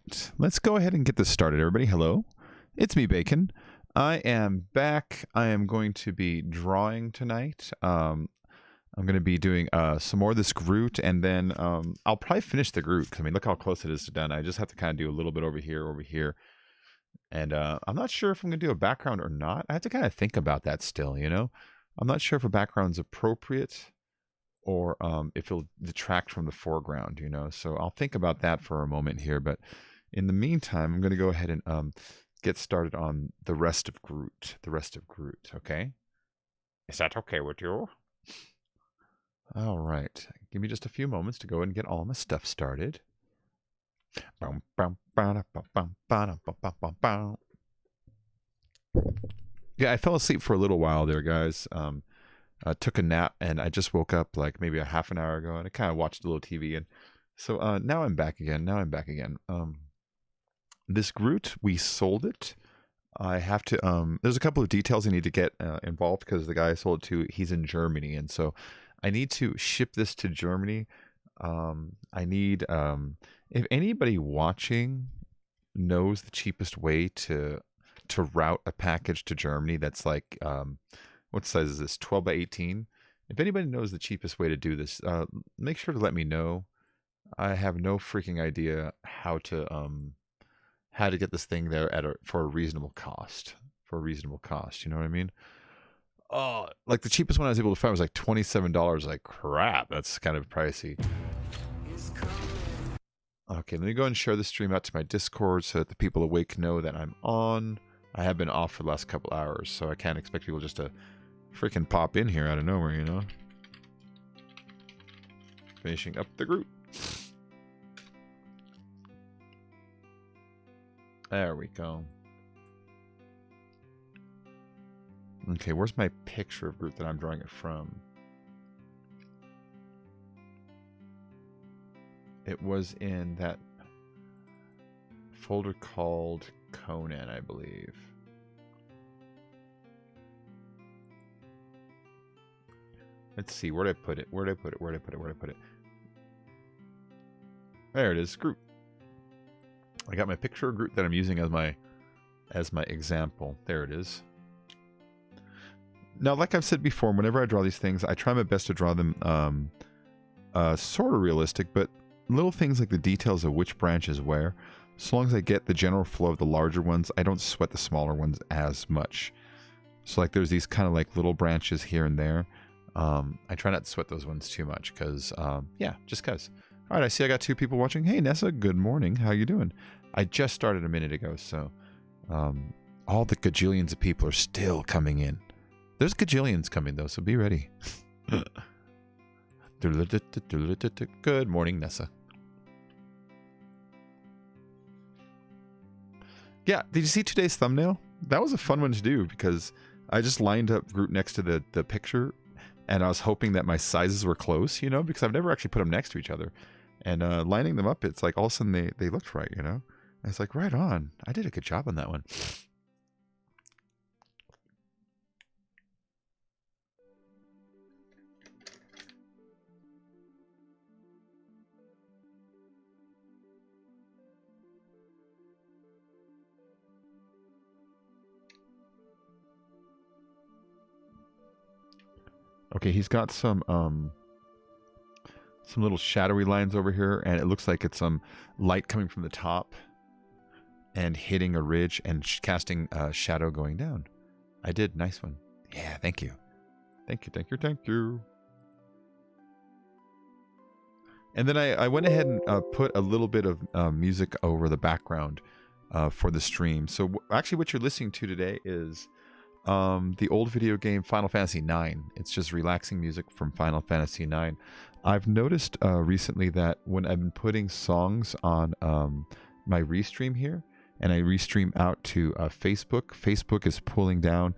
right, let's go ahead and get this started, everybody. Hello, it's me, Bacon. I am back. I am going to be drawing tonight. I'm going to be doing some more of this Groot, and then I'll probably finish the Groot, because I mean, look how close it is to done. I just have to kind of do a little bit over here, and I'm not sure if I'm going to do a background or not. I have to kind of think about that still, you know? I'm not sure if a background's appropriate or if it'll detract from the foreground, you know? So I'll think about that for a moment here, but in the meantime, I'm going to go ahead and get started on the rest of Groot. Okay? Is that okay with you? All right. Give me just a few moments to go and get all my stuff started. Yeah, I fell asleep for a little while there, guys. Took a nap, and I just woke up like maybe a half an hour ago, and I kind of watched a little TV, and so now I'm back again. This Groot, we sold it. I have to, there's a couple of details I need to get involved, because the guy I sold it to, he's in Germany, and so I need to ship this to Germany. I need, if anybody watching knows the cheapest way to route a package to Germany that's like, what size is this, 12 by 18? If anybody knows the cheapest way to do this, make sure to let me know. I have no freaking idea how to get this thing there for a reasonable cost. You know what I mean? Oh, like the cheapest one I was able to find was like $27. Like, crap, that's kind of pricey. Okay, let me go and share the stream out to my Discord so that the people awake know that I'm on. I have been off for the last couple hours, so I can't expect people just to freaking pop in here out of nowhere, you know? Finishing up the Groot. There we go. Okay, where's my picture of Groot that I'm drawing it from? It was in that folder called Conan, I believe. Let's see, where'd I put it? There it is, Groot. I got my picture of Groot that I'm using as my example. There it is. Now, like I've said before, whenever I draw these things, I try my best to draw them sort of realistic, but little things like the details of which branch is where, so long as I get the general flow of the larger ones, I don't sweat the smaller ones as much. So like there's these kind of like little branches here and there. I try not to sweat those ones too much because, yeah, just because. All right, I see I got 2 people watching. Hey, Nessa, good morning. How you doing? I just started a minute ago, so all the gajillions of people are still coming in. There's gajillions coming, though, so be ready. Good morning, Nessa. Yeah, did you see today's thumbnail? That was a fun one to do because I just lined up Groot next to the picture, and I was hoping that my sizes were close, you know, because I've never actually put them next to each other. And lining them up, it's like all of a sudden they looked right, you know? And it's like, right on. I did a good job on that one. Okay, he's got some little shadowy lines over here, and it looks like it's some light coming from the top and hitting a ridge and casting a shadow going down. I did. Nice one. Yeah, thank you. Thank you. And then I went ahead and put a little bit of music over the background for the stream. So actually what you're listening to today is the old video game Final Fantasy IX. It's just relaxing music from Final Fantasy IX. I've noticed recently that when I've been putting songs on my restream here, and I restream out to Facebook, Facebook is pulling down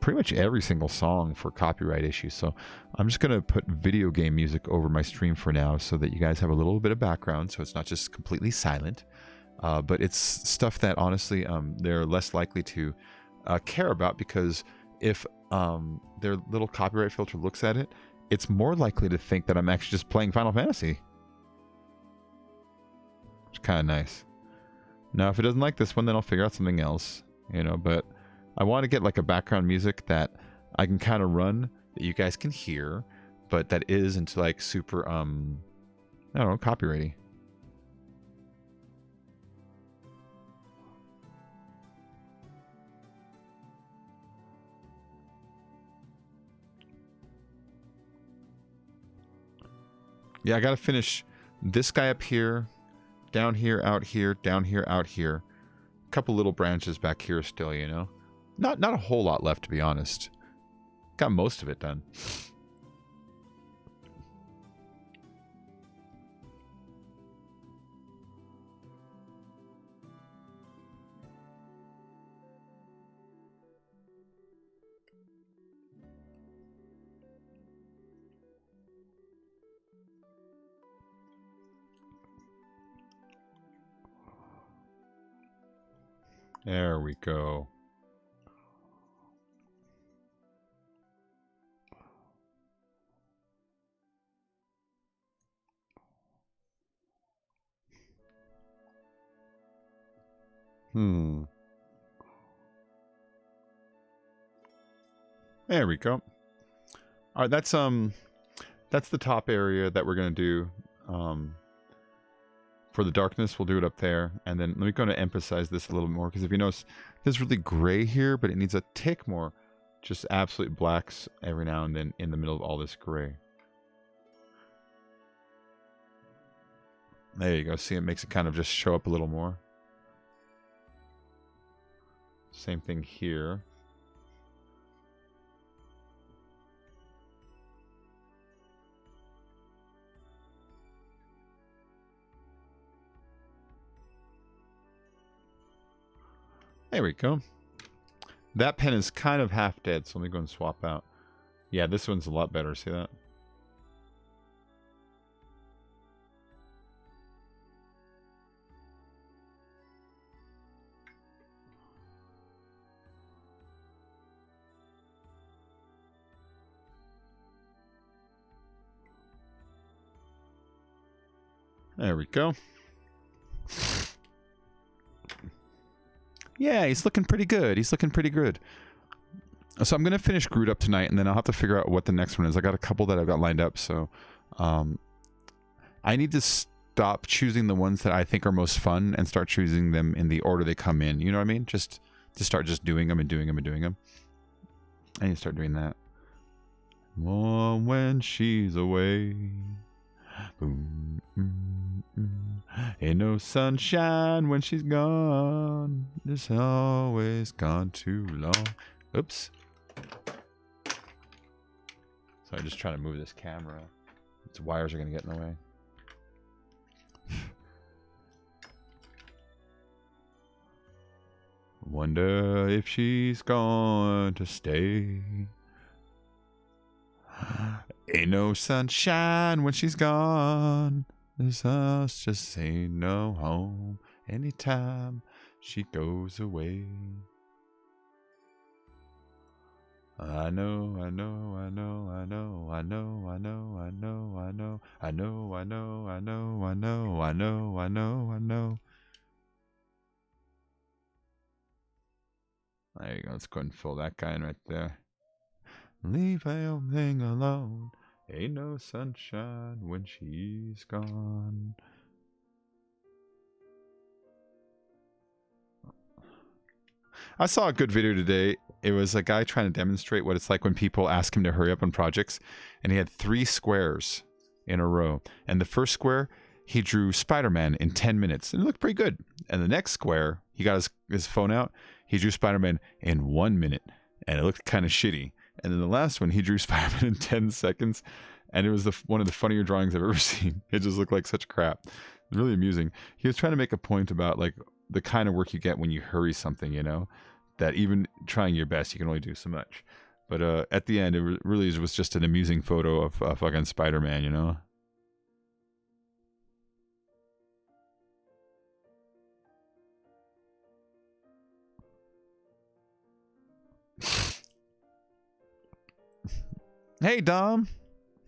pretty much every single song for copyright issues. So I'm just going to put video game music over my stream for now so that you guys have a little bit of background, so it's not just completely silent. But it's stuff that honestly they're less likely to care about, because if their little copyright filter looks at it, it's more likely to think that I'm actually just playing Final Fantasy. Which is kind of nice. Now, if it doesn't like this one, then I'll figure out something else, you know, but I want to get like a background music that I can kind of run, that you guys can hear, but that isn't like super, I don't know, copyrighty. Yeah, I gotta finish this guy up here, down here, out here, down here, out here. A couple little branches back here still, you know? Not a whole lot left, to be honest. Got most of it done. There we go. There we go. All right, that's the top area that we're gonna do. For the darkness, we'll do it up there, and then let me go to emphasize this a little bit more, because if you notice, there's really gray here, but it needs a tick more, just absolute blacks every now and then in the middle of all this gray. There you go. See, it makes it kind of just show up a little more. Same thing here. There we go. That pen is kind of half dead, so let me go and swap out. Yeah, this one's a lot better. See that? There we go. Yeah, he's looking pretty good. He's looking pretty good. So I'm going to finish Groot up tonight, and then I'll have to figure out what the next one is. I got a couple that I've got lined up, so I need to stop choosing the ones that I think are most fun and start choosing them in the order they come in. You know what I mean? Just to start just doing them and doing them and doing them. I need to start doing that. Oh, when she's away. Boom, ain't no sunshine when she's gone. It's always gone too long. Oops. So I'm just trying to move this camera. Its wires are going to get in the way. Wonder if she's going to stay. Ain't no sunshine when she's gone. This house just ain't no home anytime she goes away. I know, I know, I know, I know, I know, I know, I know, I know, I know, I know, I know, I know, I know, I know, I know. There you go. Let's go ahead and fill that guy in right there. Leave everything alone. Ain't no sunshine when she's gone. I saw a good video today. It was a guy trying to demonstrate what it's like when people ask him to hurry up on projects. And he had 3 squares in a row. And the first square, he drew Spider-Man in 10 minutes. And it looked pretty good. And the next square, he got his phone out. He drew Spider-Man in 1 minute. And it looked kind of shitty. And then the last one, he drew Spider-Man in 10 seconds. And it was one of the funnier drawings I've ever seen. It just looked like such crap. Really amusing. He was trying to make a point about like the kind of work you get when you hurry something, you know? That even trying your best, you can only do so much. But at the end, it really was just an amusing photo of fucking Spider-Man, you know? Hey, Dom.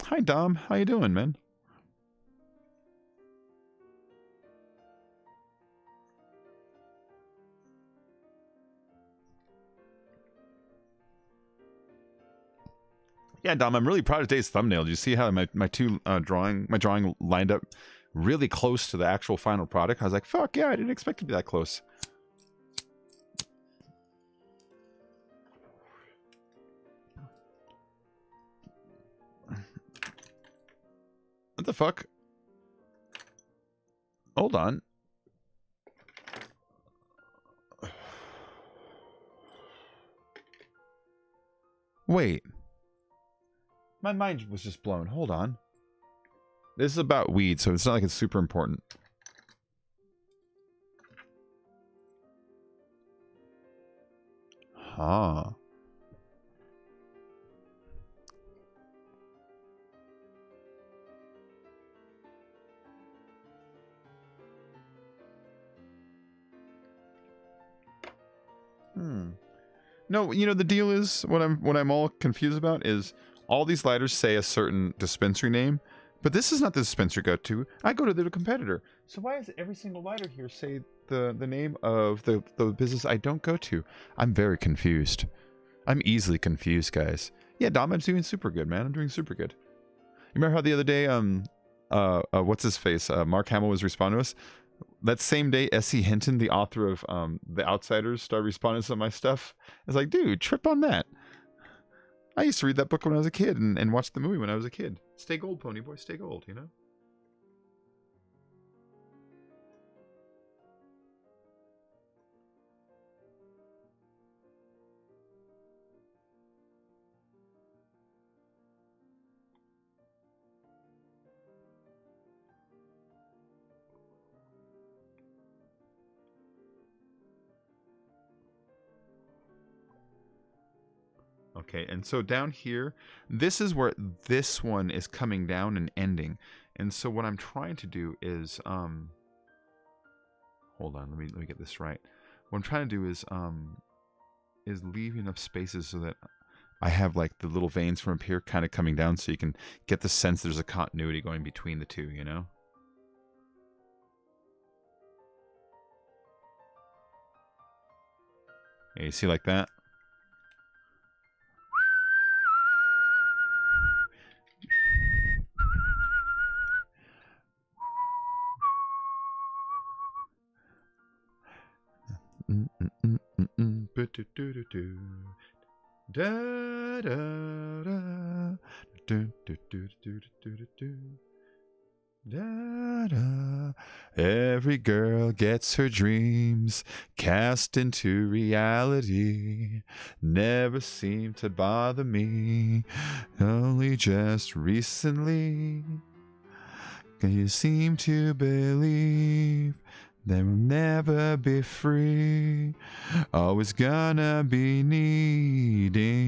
Hi, Dom. How you doing, man? Yeah, Dom, I'm really proud of today's thumbnail. Do you see how my drawing lined up really close to the actual final product? I was like, fuck yeah, I didn't expect it to be that close. What the fuck? Hold on. Wait. My mind was just blown. Hold on. This is about weed, so it's not like it's super important. Huh. No, you know, the deal is what I'm all confused about is all these lighters say a certain dispensary name, but this is not the dispensary I go to. I go to the competitor. So why does every single lighter here say the name of the business I don't go to? I'm very confused. I'm easily confused, guys. Yeah, Dom, I'm doing super good, man. I'm doing super good. You remember how the other day, what's his face? Mark Hamill was responding to us. That same day, S.E. Hinton, the author of The Outsiders, started responding to some of my stuff. I was like, dude, trip on that. I used to read that book when I was a kid and watch the movie when I was a kid. Stay gold, pony boy, stay gold, you know? Okay, and so down here, this is where this one is coming down and ending. And so what I'm trying to do is, hold on, let me get this right. What I'm trying to do is leave enough spaces so that I have like the little veins from up here kind of coming down, so you can get the sense there's a continuity going between the two, you know? Yeah, you see like that? Every girl gets her dreams cast into reality. Never seemed to bother me, only just recently. You seem to believe they will never be free, always gonna be needing.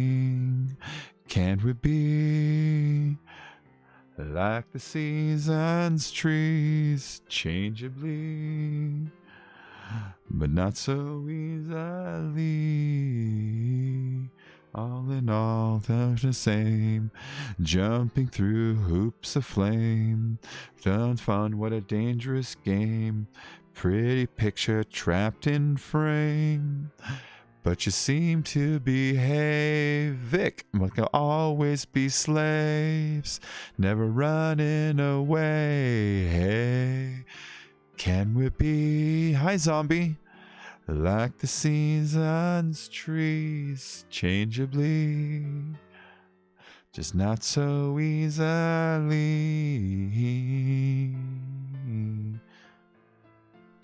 Can't we be like the seasons, trees, changeably, but not so easily? All in all, they're the same, jumping through hoops of flame. Don't fun, what a dangerous game. Pretty picture trapped in frame. But you seem to behave, Vic, like I'll always be slaves, never running away. Hey, can we be, hi zombie, like the seasons, trees, changeably, just not so easily.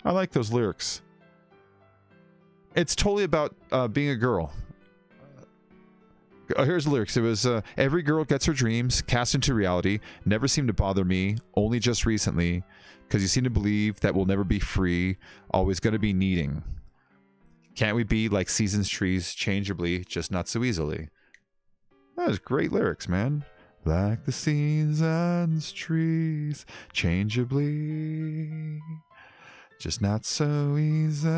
I like those lyrics. It's totally about being a girl. Here's the lyrics. It was, every girl gets her dreams cast into reality, never seem to bother me, only just recently, because you seem to believe that we'll never be free, always going to be needing. Can't we be like seasons, trees, changeably, just not so easily? That was great lyrics, man. Like the seasons, trees, changeably, just not so easily.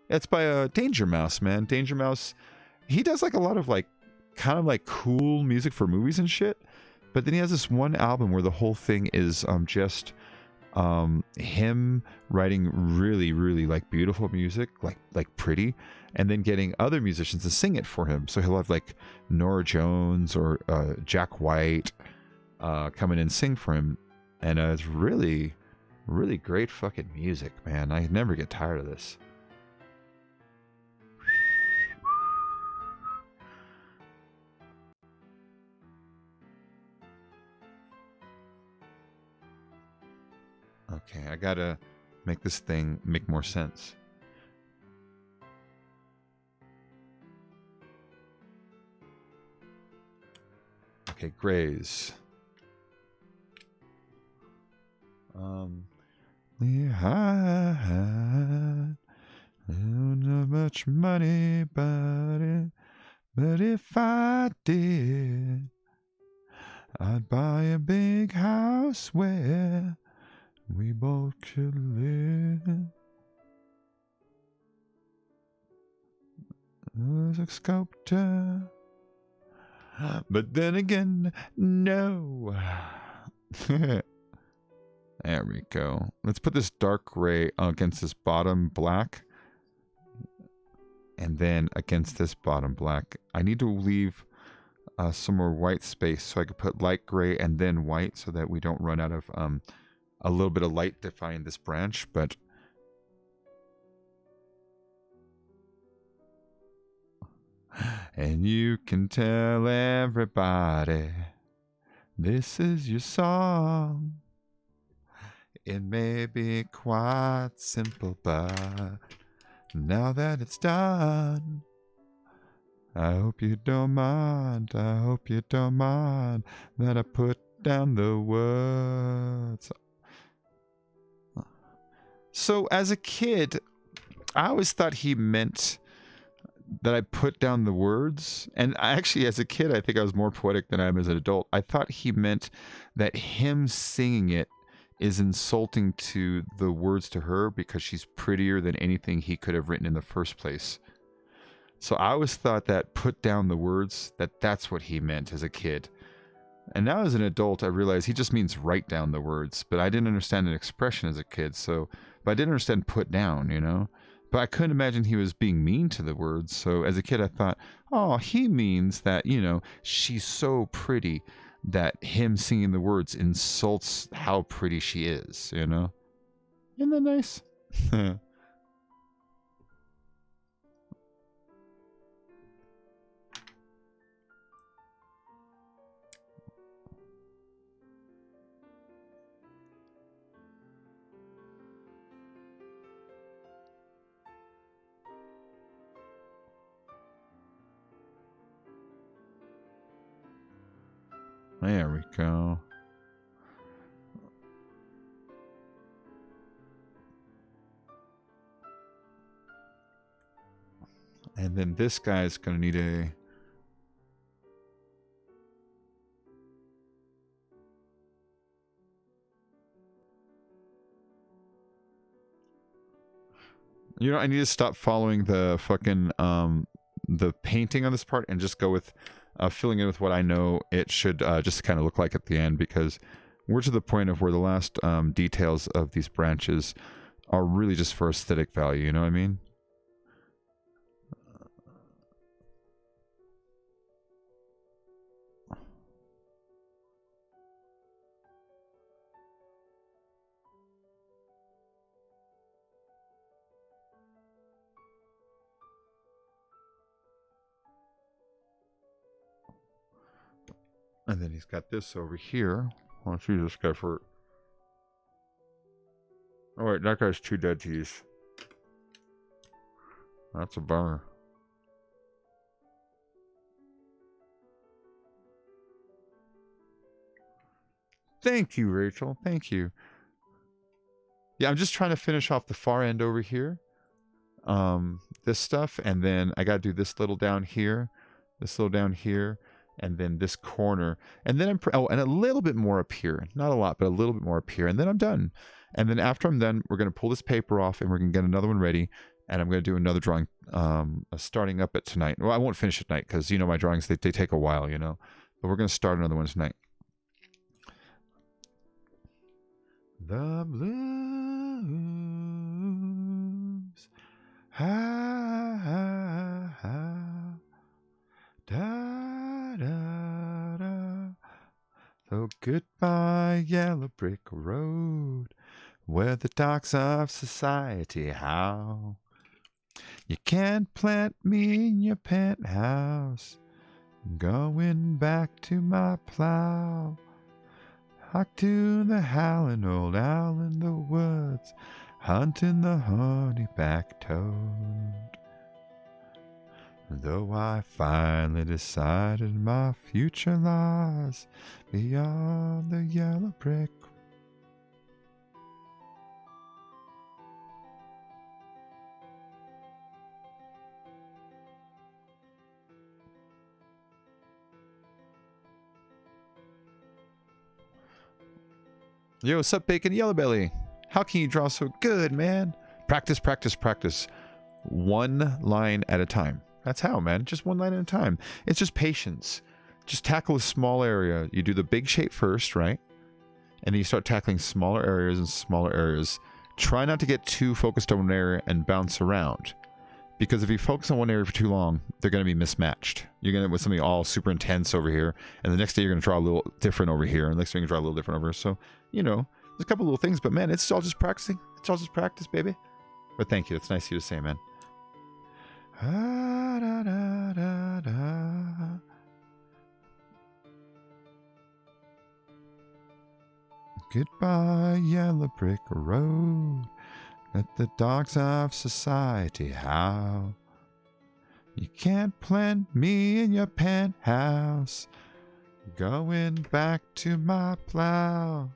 It's by Danger Mouse, man. Danger Mouse, he does like a lot of like kind of like cool music for movies and shit. But then he has this one album where the whole thing is just him writing really, really like beautiful music, like pretty, and then getting other musicians to sing it for him. So he'll have like Nora Jones or Jack White come in and sing for him, and it's really, really great fucking music, man. I never get tired of this. Okay, I gotta make this thing make more sense. Okay, grays. We had not much money, but if I did, I'd buy a big house where we both could live. I was a sculptor, but then again, no. There we go. Let's put this dark gray against this bottom black. And then against this bottom black. I need to leave some more white space so I could put light gray and then white so that we don't run out of a little bit of light defining this branch. But and you can tell everybody this is your song. It may be quite simple, but now that it's done, I hope you don't mind, I hope you don't mind that I put down the words. So as a kid, I always thought he meant that I put down the words. And actually, as a kid, I think I was more poetic than I am as an adult. I thought he meant that him singing it is insulting to the words to her because she's prettier than anything he could have written in the first place. So I always thought that put down the words, that's what he meant as a kid. And now as an adult, I realize he just means write down the words. But I didn't understand an expression as a kid. But I didn't understand put down, you know? But I couldn't imagine he was being mean to the words. So as a kid, I thought, oh, he means that, you know, she's so pretty that him singing the words insults how pretty she is, you know? Isn't that nice? There we go. And then this guy's going to need a... You know, I need to stop following the fucking, the painting on this part and just go with filling in with what I know it should just kind of look like at the end, because we're to the point of where the last details of these branches are really just for aesthetic value, you know what I mean? And then he's got this over here. Let's use this guy for... Oh wait, that guy's 2 dead teeth. That's a bummer. Thank you, Rachel. Thank you. Yeah, I'm just trying to finish off the far end over here. This stuff, and then I gotta do this little down here, this little down here, and then this corner, and then and a little bit more up here. Not a lot, but a little bit more up here, and then I'm done. And then after I'm done, we're gonna pull this paper off, and we're gonna get another one ready, and I'm gonna do another drawing, starting up at tonight. Well, I won't finish at night because you know my drawings they take a while, you know. But we're gonna start another one tonight. The blues. Ha, ha, ha. Da, da, da. So goodbye, yellow brick road, where the dogs of society howl. You can't plant me in your penthouse. Going back to my plow. Hark to the howling old owl in the woods, hunting the honeyback toad. Though I finally decided my future lies beyond the yellow brick. Yo, what's up, Bacon Yellow Belly? How can you draw so good, man? Practice, practice, practice. One line at a time. That's how, man. Just one line at a time. It's just patience. Just tackle a small area. You do the big shape first, right? And then you start tackling smaller areas and smaller areas. Try not to get too focused on one area and bounce around. Because if you focus on one area for too long, they're going to be mismatched. You're going to with something all super intense over here, and the next day you're going to draw a little different over here, and the next day you're going to draw a little different over here. So, you know, there's a couple little things, but man, it's all just practicing. It's all just practice, baby. But thank you. It's nice of you to say, man. Ah, da, da, da, da. Goodbye, yellow brick road. Let the dogs of society howl. You can't plant me in your penthouse. Going back to my plow.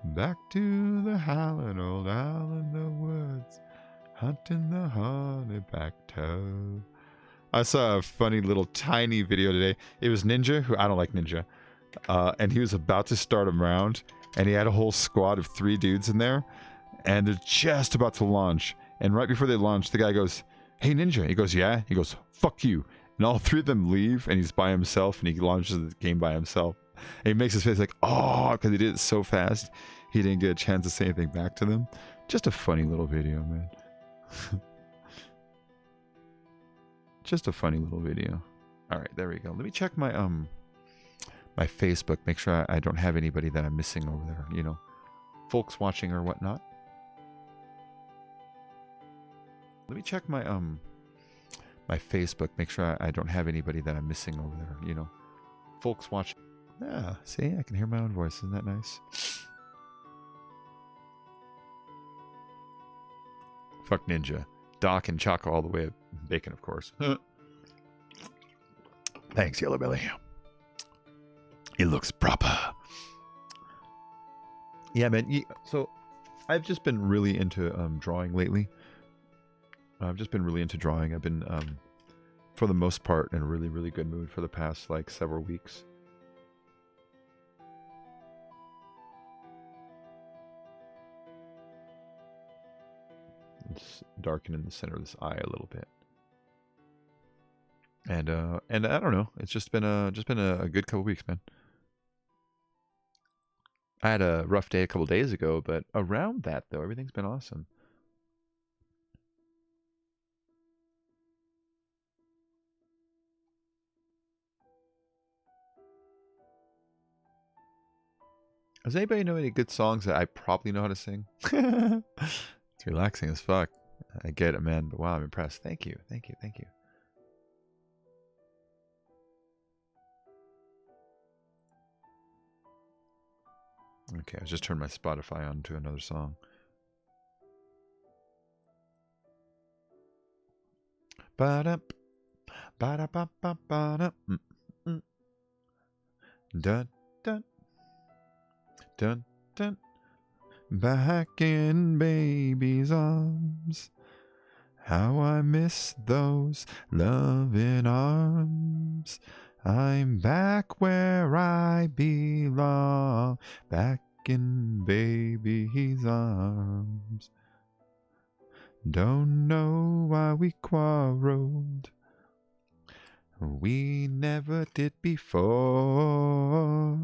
Back to the howling old owl in the woods, hunting the honeyback toad. I saw a funny little tiny video today. It was Ninja, who I don't like Ninja. And he was about to start a round, and he had a whole squad of 3 dudes in there. And they're just about to launch. And right before they launch, the guy goes, "Hey, Ninja." He goes, "Yeah." He goes, "Fuck you." And all 3 of them leave, and he's by himself, and he launches the game by himself. And he makes his face like, oh, because he did it so fast, he didn't get a chance to say anything back to them. Just a funny little video, man. Just a funny little video. All right, there we go. Let me check my my Facebook, make sure I don't have anybody that I'm missing over there, you know, folks watching or whatnot. Let me check my my Facebook, make sure I don't have anybody that I'm missing over there, you know, folks watching. Yeah, see, I can hear my own voice. Isn't that nice? Fuck Ninja. Doc and Choco all the way. Bacon, of course. Thanks, Yellow Belly. It looks proper. Yeah, man. So, I've just been really into drawing lately. I've just been really into drawing. I've been, for the most part, in a really, really good mood for the past, like, several weeks. It's darkening the center of this eye a little bit. And I don't know. It's just been a good couple weeks, man. I had a rough day a couple days ago, but around that though, everything's been awesome. Does anybody know any good songs that I probably know how to sing? It's relaxing as fuck. I get it, man. But wow, I'm impressed. Thank you. Thank you. Thank you. Okay, I just turned my Spotify on to another song. Ba-da, ba-da-ba-ba-ba-da. Dun, dun, dun, dun. Back in baby's arms. How I miss those loving arms. I'm back where I belong, back in baby's arms. Don't know why we quarreled. We never did before.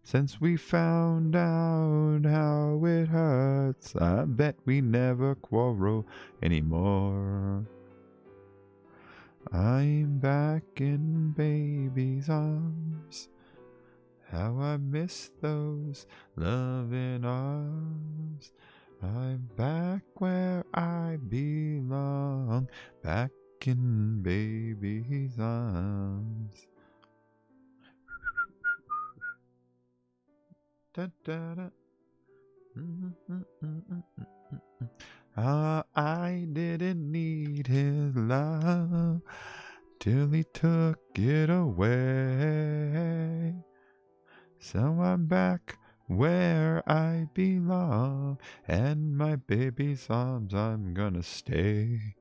Since we found out how it hurts, I bet we never quarrel anymore. I'm back in baby's arms. How I miss those loving arms. I'm back where I belong, back in baby's arms. Da, da, da. I didn't need his love till he took it away. So I'm back where I belong, and my baby's arms I'm gonna stay.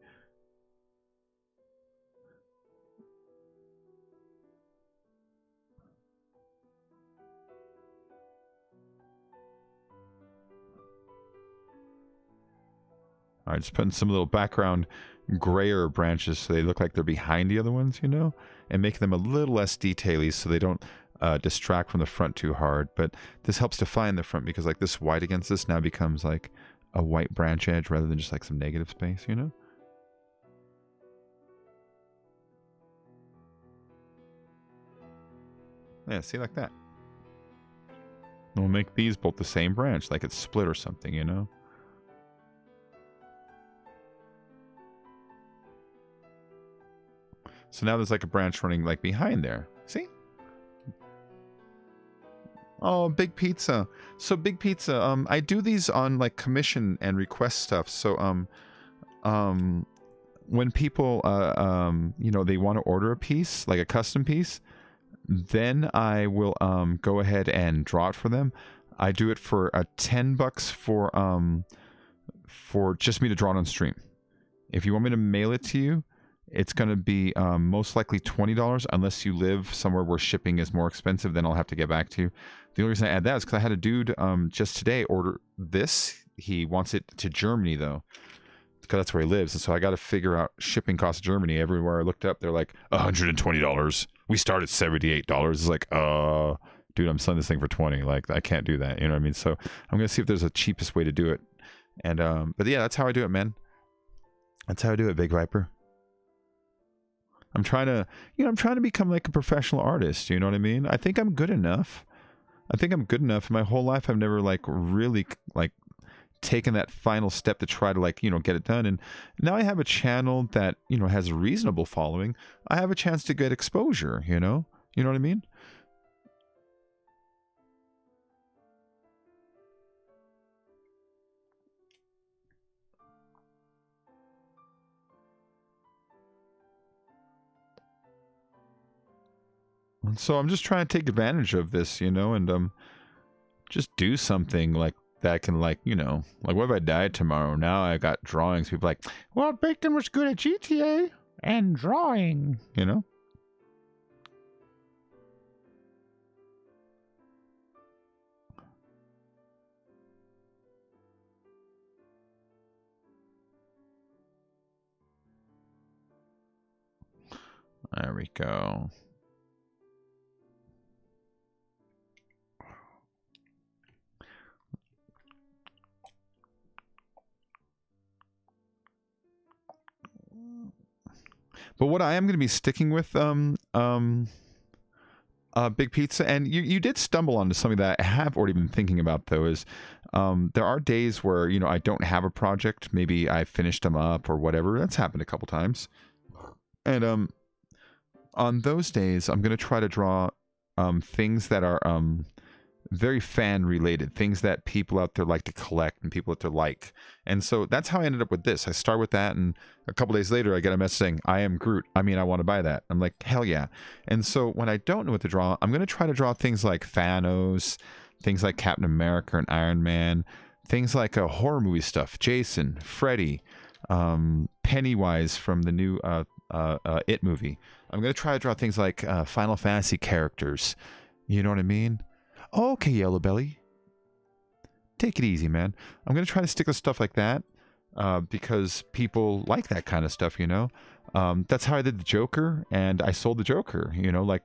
All right, just putting some little background grayer branches so they look like they're behind the other ones, you know, and make them a little less detaily so they don't distract from the front too hard. But this helps define the front because like this white against this now becomes like a white branch edge rather than just like some negative space, you know? Yeah, see, like that. We'll make these both the same branch, like it's split or something, you know? So now there's like a branch running like behind there. See? Oh, Big Pizza. So Big Pizza, I do these on like commission and request stuff. So when people you know, they want to order a piece, like a custom piece, then I will go ahead and draw it for them. I do it for $10 for just me to draw it on stream. If you want me to mail it to you, it's going to be most likely $20 unless you live somewhere where shipping is more expensive. Then I'll have to get back to you. The only reason I add that is because I had a dude just today order this. He wants it to Germany though, because that's where he lives. And so I got to figure out shipping costs of Germany. Everywhere I looked up, they're like $120. We start at $78. It's like, dude, I'm selling this thing for 20. Like, I can't do that. You know what I mean? So I'm going to see if there's a cheapest way to do it. And, but yeah, that's how I do it, man. That's how I do it, Big Viper. I'm trying to, you know, I'm trying to become like a professional artist. You know what I mean? I think I'm good enough. I think I'm good enough. My whole life, I've never like really like taken that final step to try to like, you know, get it done. And now I have a channel that, you know, has a reasonable following. I have a chance to get exposure, you know? You know what I mean? And so I'm just trying to take advantage of this, you know, and just do something like that can like, you know, like what if I died tomorrow? Now I got drawings. People like, well, Bacon was good at GTA and drawing, you know? There we go. But what I am going to be sticking with, Big Pizza, and you did stumble onto something that I have already been thinking about, though, is there are days where, you know, I don't have a project. Maybe I finished them up or whatever. That's happened a couple times. And on those days, I'm going to try to draw things that are very fan related, things that people out there like to collect and people out there like. And so that's how I ended up with this. I start with that, and a couple days later I get a message saying, I am Groot. I mean, I want to buy that. I'm like, hell yeah. And so when I don't know what to draw, I'm going to try to draw things like Thanos, things like Captain America and Iron Man, things like horror movie stuff, Jason, Freddy, Pennywise from the new It movie. I'm going to try to draw things like Final Fantasy characters. You know what I mean? Okay, Yellow Belly. Take it easy, man. I'm going to try to stick with stuff like that because people like that kind of stuff, you know? That's how I did the Joker, and I sold the Joker, you know? Like,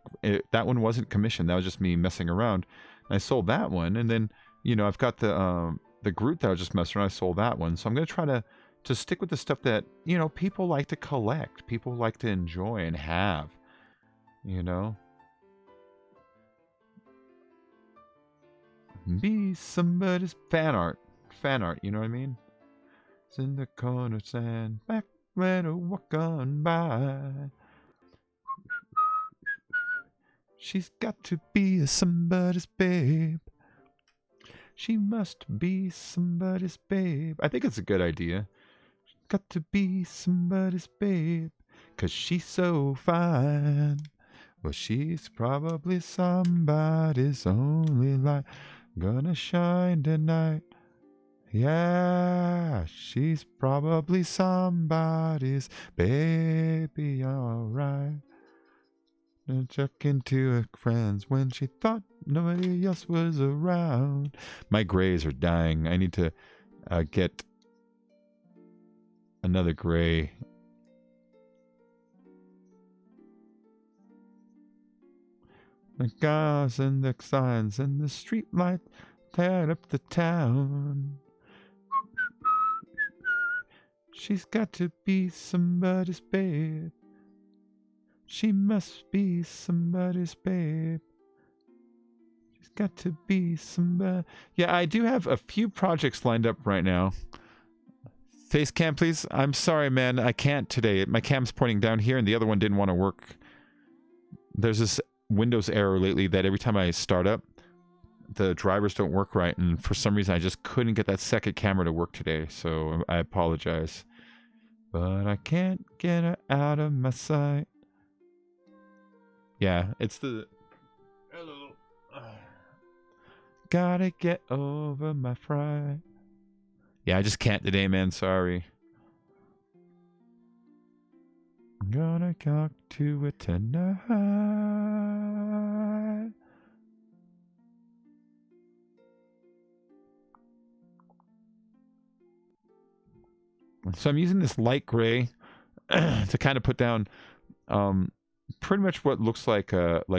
that one wasn't commissioned. That was just me messing around. And I sold that one, and then, you know, I've got the Groot that I was just messing around. I sold that one. So I'm going to try to stick with the stuff that, you know, people like to collect, people like to enjoy and have, you know. Be somebody's fan art, you know what I mean? It's in the corner sand, back when I walk on by. She's got to be somebody's babe. She must be somebody's babe. I think it's a good idea. Got to be somebody's babe, 'cause she's so fine. Well, she's probably somebody's only light. Gonna shine tonight. Yeah, she's probably somebody's baby, alright. Chuck into her friends when she thought nobody else was around. My grays are dying. I need to get another gray. The cars and the signs and the street light light up the town. She's got to be somebody's babe. She must be somebody's babe. She's got to be somebody. Yeah, I do have a few projects lined up right now. Face cam, please. I'm sorry, man. I can't today. My cam's pointing down here, and the other one didn't want to work. There's this Windows error lately that every time I start up, the drivers don't work right, and for some reason I just couldn't get that second camera to work today, so I apologize. But I can't get her out of my sight. Yeah, it's the... Hello. Gotta get over my fright. Yeah, I just can't today, man. Sorry. I'm gonna talk to it tonight. So I'm using this light gray to kind of put down pretty much what looks like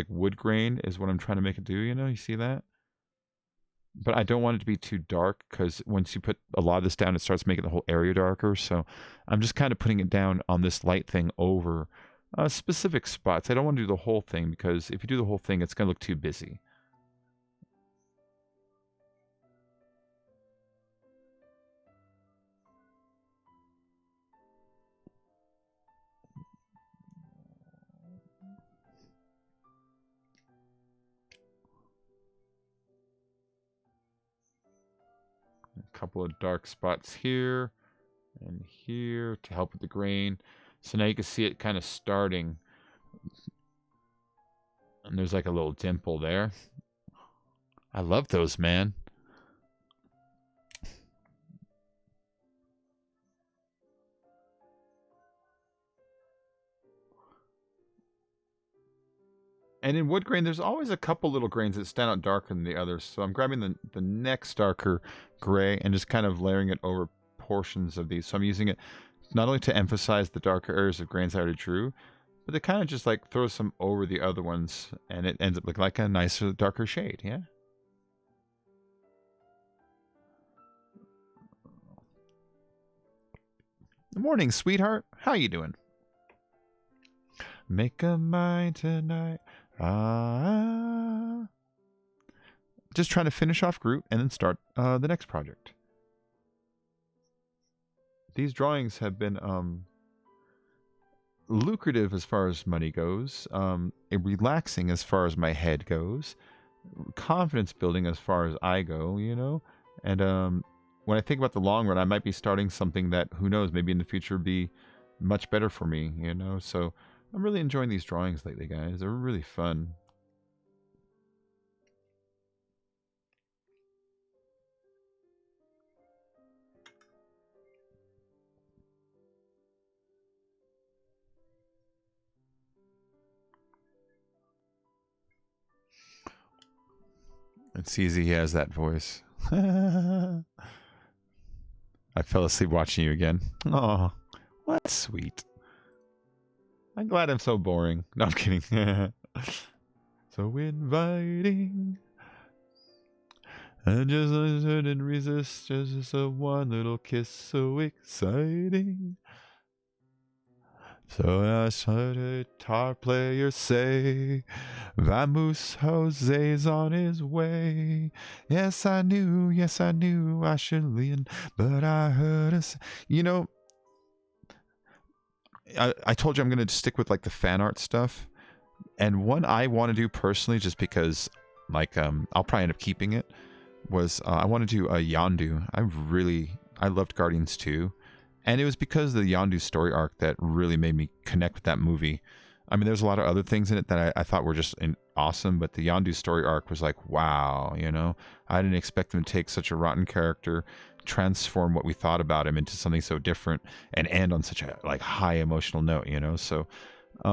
wood grain is what I'm trying to make it do, you know? You see that? But I don't want it to be too dark, because once you put a lot of this down, it starts making the whole area darker. So I'm just kind of putting it down on this light thing over specific spots. I don't want to do the whole thing, because if you do the whole thing, it's going to look too busy. A couple of dark spots here and here to help with the grain. So now you can see it kind of starting. And there's like a little dimple there. I love those, man. And in wood grain, there's always a couple little grains that stand out darker than the others. So I'm grabbing the next darker gray and just kind of layering it over portions of these. So I'm using it not only to emphasize the darker areas of grains I already drew, but to kind of just like throw some over the other ones, and it ends up looking like a nicer, darker shade, yeah? Good morning, sweetheart. How you doing? Make a mind tonight. Just trying to finish off Groot and then start the next project. These drawings have been lucrative as far as money goes, relaxing as far as my head goes, confidence building as far as I go, you know? And when I think about the long run, I might be starting something that, who knows, maybe in the future be much better for me, you know? So I'm really enjoying these drawings lately, guys. They're really fun. It's easy, he has that voice. I fell asleep watching you again. Oh, what sweet. I'm glad I'm so boring. No, I'm kidding. So inviting. And just I couldn't resist, just a one little kiss so exciting. So I heard a guitar player say, Vamos Jose's on his way. Yes, I knew I should lean, but I heard us. You know, I told you I'm going to stick with like the fan art stuff. And one I want to do personally, just because like I'll probably end up keeping it, was I want to do a Yondu. I loved Guardians 2. And it was because of the Yondu story arc that really made me connect with that movie. I mean, there's a lot of other things in it that I thought were just awesome, but the Yondu story arc was like, wow, you know? I didn't expect them to take such a rotten character, transform what we thought about him into something so different, and end on such a like high emotional note, you know? So, I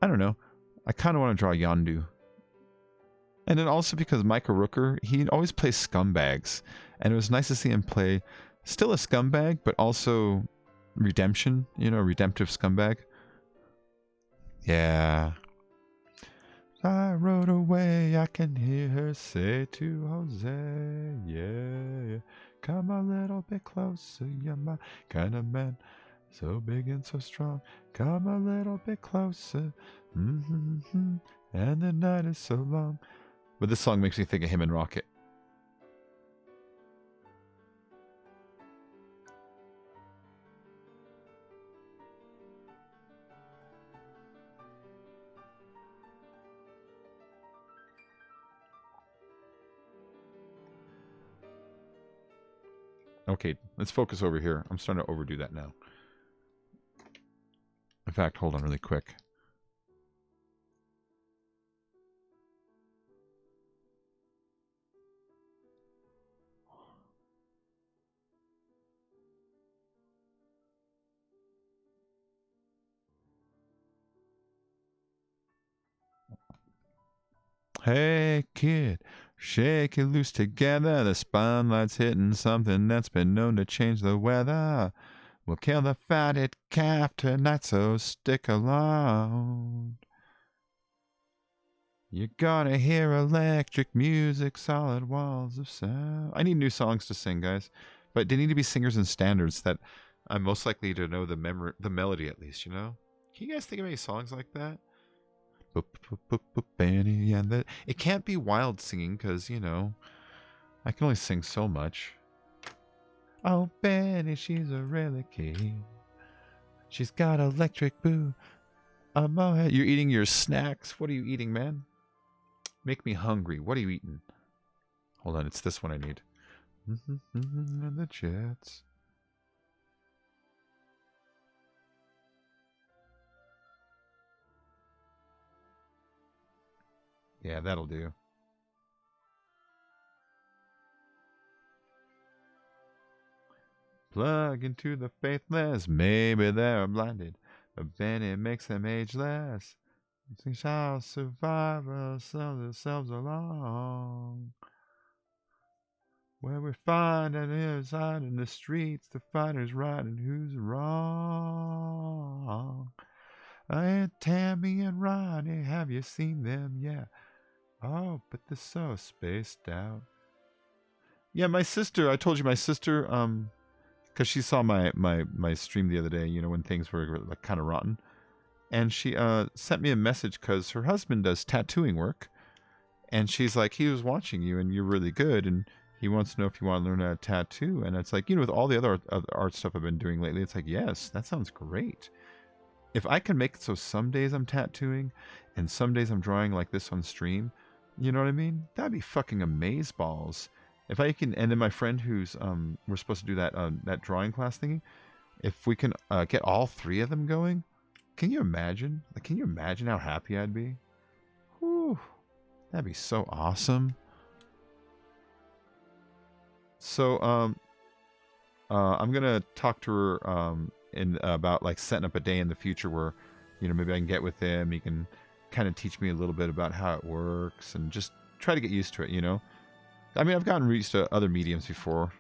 don't know. I kind of want to draw Yondu. And then also because Micah Rooker, he always plays scumbags. And it was nice to see him play still a scumbag, but also redemption, you know, redemptive scumbag. Yeah. I rode away, I can hear her say to Jose, yeah, come a little bit closer, you're my kind of man, so big and so strong, come a little bit closer, and the night is so long. But this song makes me think of him and Rocket. Okay, let's focus over here. I'm starting to overdo that now. In fact, hold on really quick. Hey kid, shake it loose together. The spotlight's hitting something that's been known to change the weather. We'll kill the fatted calf tonight, so stick along. You're gonna hear electric music, solid walls of sound. I need new songs to sing, guys. But they need to be singers and standards that I'm most likely to know the melody at least, you know? Can you guys think of any songs like that? And it can't be wild singing because, you know, I can only sing so much. Oh, Benny, she's a really key. She's got electric boo. You're eating your snacks. What are you eating, man? Make me hungry. What are you eating? Hold on, it's this one I need. And the Jets. Yeah, that'll do. Plug into the faithless. Maybe they're blinded, but Benny makes them ageless. They shall survive or sell themselves along. Where we find an inside in the streets, the fighters right and who's wrong. Aunt Tammy and Ronnie, have you seen them? Yeah. Oh, but they're so spaced out. Yeah, my sister, I told you my sister, because she saw my stream the other day, you know, when things were like kind of rotten. And she sent me a message because her husband does tattooing work. And she's like, he was watching you and you're really good. And he wants to know if you want to learn how to tattoo. And it's like, you know, with all the other art stuff I've been doing lately, it's like, yes, that sounds great. If I can make it so some days I'm tattooing and some days I'm drawing like this on stream, you know what I mean? That'd be fucking amazeballs. If I can, and then my friend who's, we're supposed to do that, that drawing class thingy, if we can get all three of them going, can you imagine? Like, can you imagine how happy I'd be? Whew. That'd be so awesome. So, I'm gonna talk to her in about like setting up a day in the future where, you know, maybe I can get with him. He can kind of teach me a little bit about how it works and just try to get used to it. You know, I mean, I've gotten used to other mediums before.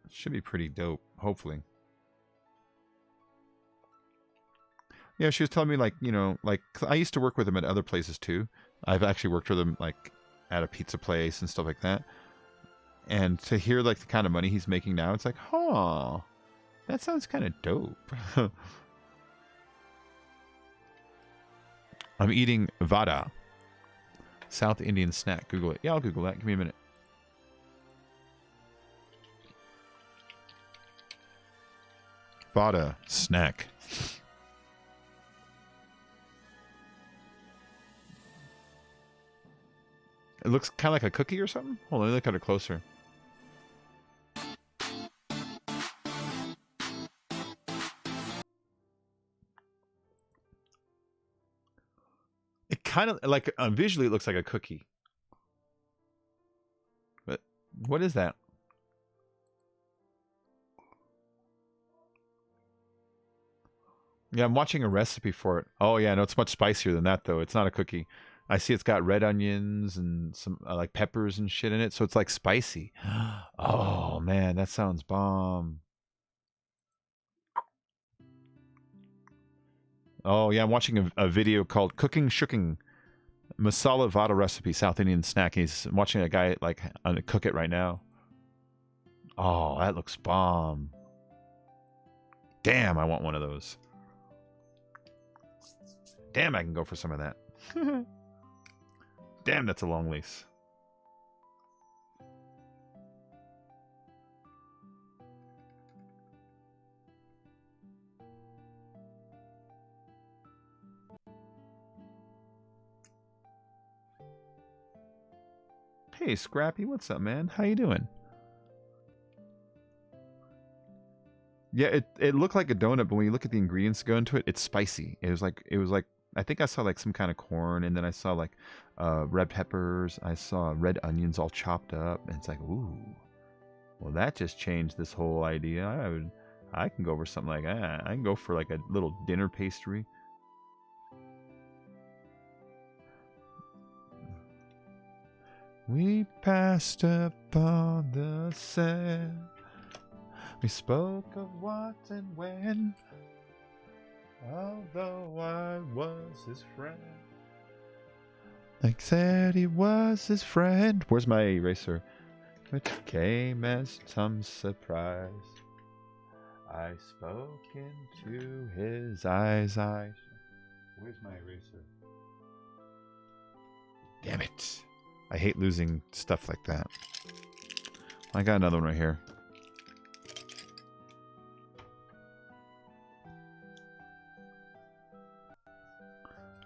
It should be pretty dope, hopefully. Yeah, she was telling me like, you know, like I used to work with him at other places too. I've actually worked with him like at a pizza place and stuff like that. And to hear like the kind of money he's making now, it's like, huh, that sounds kind of dope. I'm eating vada, South Indian snack. Google it. Yeah, I'll Google that. Give me a minute. Vada snack. It looks kind of like a cookie or something. Hold on, let me look at it closer. It kind of like visually it looks like a cookie. But what is that? Yeah, I'm watching a recipe for it. Oh yeah, no, it's much spicier than that though. It's not a cookie. I see it's got red onions and some like peppers and shit in it, so it's like spicy. Oh man, that sounds bomb. Oh yeah, I'm watching a video called Cooking Shooking Masala Vada Recipe South Indian Snack. He's watching a guy like cook it right now. Oh, that looks bomb. Damn, I want one of those. Damn, I can go for some of that. Damn, that's a long lease. Hey, Scrappy, what's up, man? How you doing? Yeah, it looked like a donut, but when you look at the ingredients that go into it, it's spicy. It was like I think I saw like some kind of corn, and then I saw like red peppers. I saw red onions all chopped up, and it's like, ooh, well, that just changed this whole idea. I can go for something like that. I can go for like a little dinner pastry. We passed upon the sand. We spoke of what and when. Although I was his friend. Like said he was his friend. Where's my eraser? It came as some surprise. I spoke into his eyes. Where's my eraser? Damn it. I hate losing stuff like that. I got another one right here.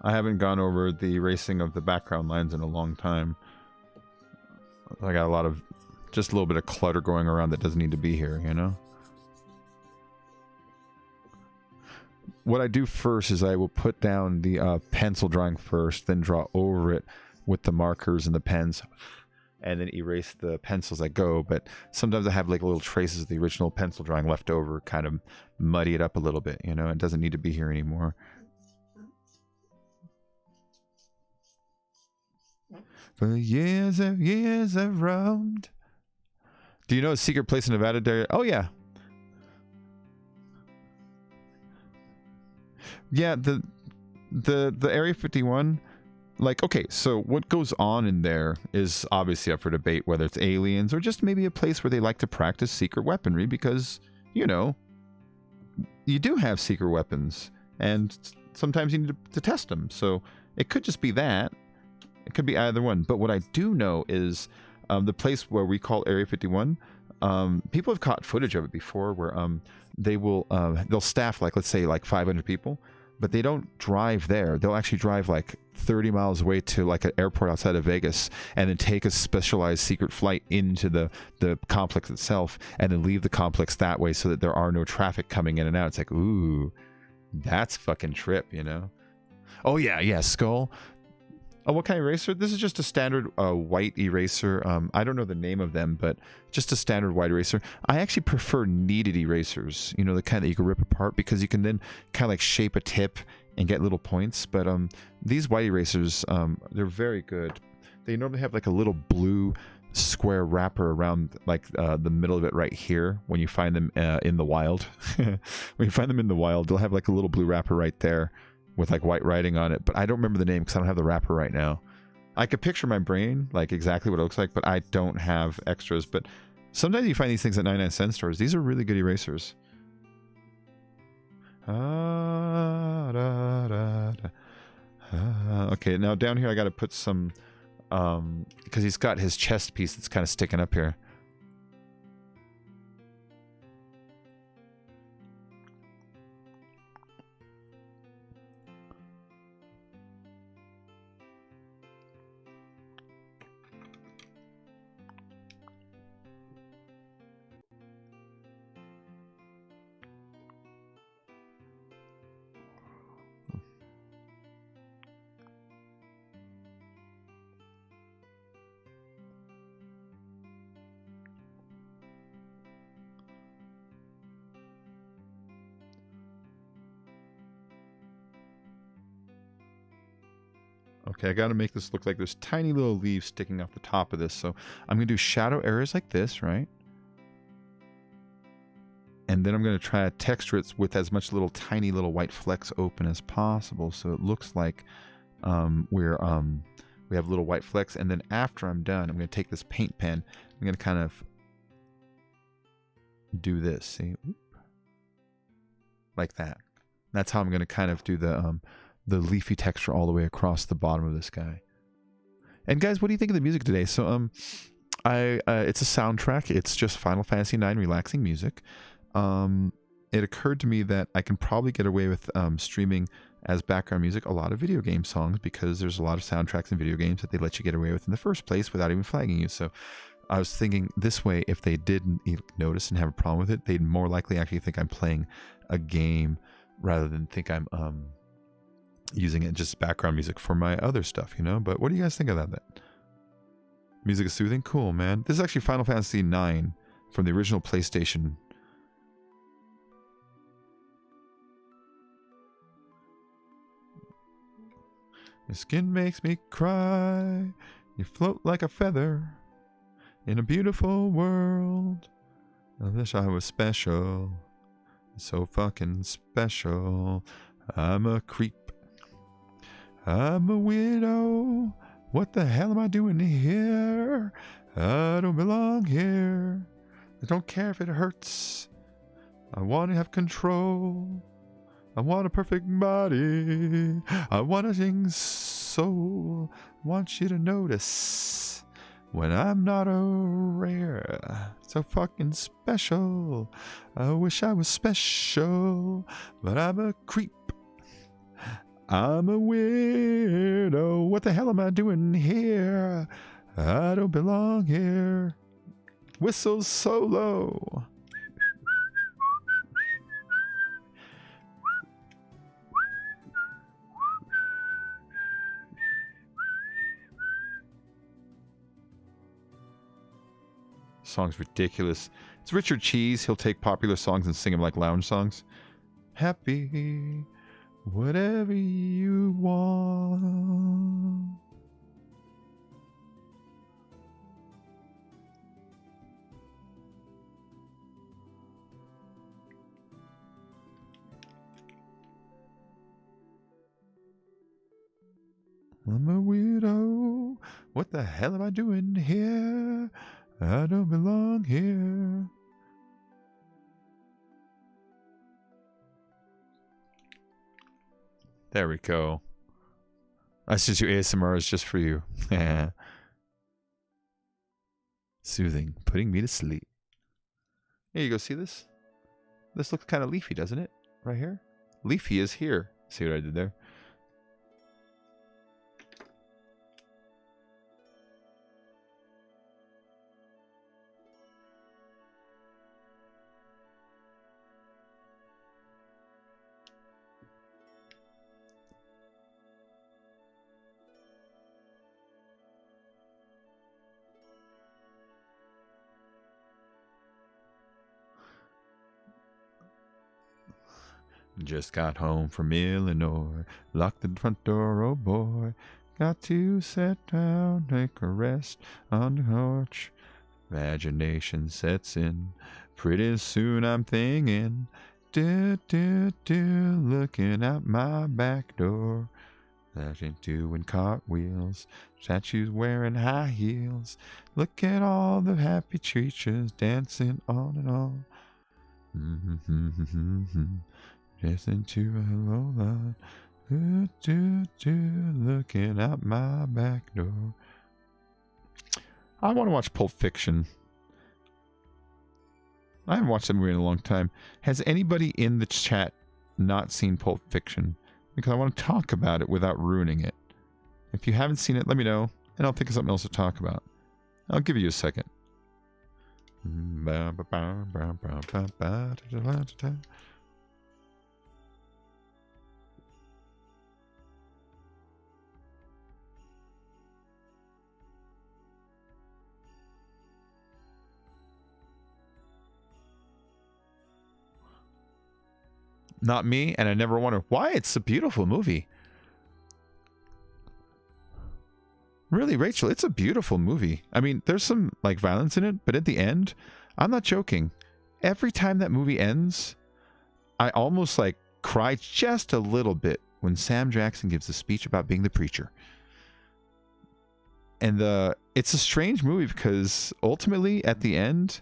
I haven't gone over the erasing of the background lines in a long time. I got a lot of, just a little bit of clutter going around that doesn't need to be here, you know? What I do first is I will put down the pencil drawing first, then draw over it with the markers and the pens, and then erase the pencils that go. But sometimes I have like little traces of the original pencil drawing left over, kind of muddy it up a little bit, you know? It doesn't need to be here anymore. For years I've roamed. Do you know a secret place in Nevada there? Oh yeah. Yeah, the Area 51, like, okay, so what goes on in there is obviously up for debate, whether it's aliens or just maybe a place where they like to practice secret weaponry because, you know, you do have secret weapons and sometimes you need to test them. So it could just be that. It could be either one. But what I do know is the place where we call Area 51, people have caught footage of it before where they'll staff, like, let's say like 500 people, but they don't drive there. They'll actually drive like 30 miles away to like an airport outside of Vegas and then take a specialized secret flight into the complex itself and then leave the complex that way so that there are no traffic coming in and out. It's like, ooh, that's fucking trip, you know? Oh yeah, Skull. Oh, what kind of eraser? This is just a standard white eraser. I don't know the name of them, but just a standard white eraser. I actually prefer kneaded erasers, you know, the kind that you can rip apart because you can then kind of like shape a tip and get little points. But these white erasers, they're very good. They normally have like a little blue square wrapper around like the middle of it right here when you find them in the wild. When you find them in the wild, they'll have like a little blue wrapper right there with like white writing on it, but I don't remember the name because I don't have the wrapper right now. I could picture my brain, like exactly what it looks like, but I don't have extras. But sometimes you find these things at 99-cent stores. These are really good erasers. Okay, now down here I got to put some, because he's got his chest piece that's kind of sticking up here. Okay, I got to make this look like there's tiny little leaves sticking off the top of this. So I'm going to do shadow areas like this, right? And then I'm going to try to texture it with as much little tiny little white flecks open as possible. So it looks like we have little white flecks. And then after I'm done, I'm going to take this paint pen. I'm going to kind of do this, see? Like that. That's how I'm going to kind of do the leafy texture all the way across the bottom of this guy. And guys, what do you think of the music today? So it's a soundtrack. It's just Final Fantasy IX relaxing music. It occurred to me that I can probably get away with streaming as background music a lot of video game songs, because there's a lot of soundtracks in video games that they let you get away with in the first place without even flagging you. So I was thinking this way, if they didn't notice and have a problem with it, they'd more likely actually think I'm playing a game rather than think I'm using it just background music for my other stuff, you know? But what do you guys think of that? Music is soothing? Cool, man. This is actually Final Fantasy IX from the original PlayStation. Your skin makes me cry. You float like a feather in a beautiful world. I wish I was special. So fucking special. I'm a creep. I'm a widow. What the hell am I doing here? I don't belong here. I don't care if it hurts. I want to have control. I want a perfect body. I want to sing soul. I want you to notice when I'm not a rare. So fucking special. I wish I was special, but I'm a creep. I'm a weirdo. What the hell am I doing here? I don't belong here. Whistle solo. Song's ridiculous. It's Richard Cheese. He'll take popular songs and sing them like lounge songs. Happy. Whatever you want. I'm a weirdo. What the hell am I doing here? I don't belong here. There we go. That's just your ASMR. It's just for you. Soothing. Putting me to sleep. Here you go. See this? This looks kind of leafy, doesn't it? Right here? Leafy is here. See what I did there? Just got home from Illinois, locked the front door, oh boy. Got to sit down, take a rest on the porch. Imagination sets in, pretty soon I'm thinking, looking out my back door. Flashing doing cartwheels, statues wearing high heels. Look at all the happy creatures dancing on and on. Listen to a lullaby. Looking out my back door. I want to watch Pulp Fiction. I haven't watched that movie in a long time. Has anybody in the chat not seen Pulp Fiction? Because I want to talk about it without ruining it. If you haven't seen it, let me know, and I'll think of something else to talk about. I'll give you a second. Not me, and I never wonder why. It's a beautiful movie. Really, Rachel, it's a beautiful movie. I mean, there's some like violence in it, but at the end, I'm not joking. Every time that movie ends, I almost like cry just a little bit when Sam Jackson gives a speech about being the preacher. And it's a strange movie because ultimately at the end,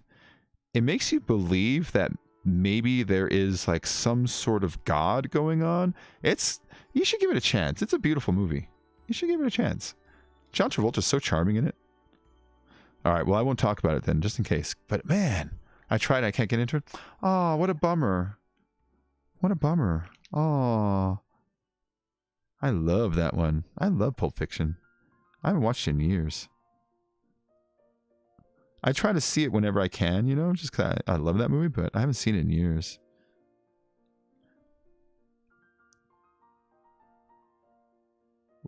it makes you believe that maybe there is like some sort of God going on. You should give it a chance. It's a beautiful movie. You should give it a chance. John Travolta's so charming in it. All right, well, I won't talk about it then, just in case. But man, I tried. I can't get into it. Oh, what a bummer. What a bummer. Oh, I love that one. I love Pulp Fiction. I haven't watched it in years. I try to see it whenever I can, you know, just because I love that movie, but I haven't seen it in years.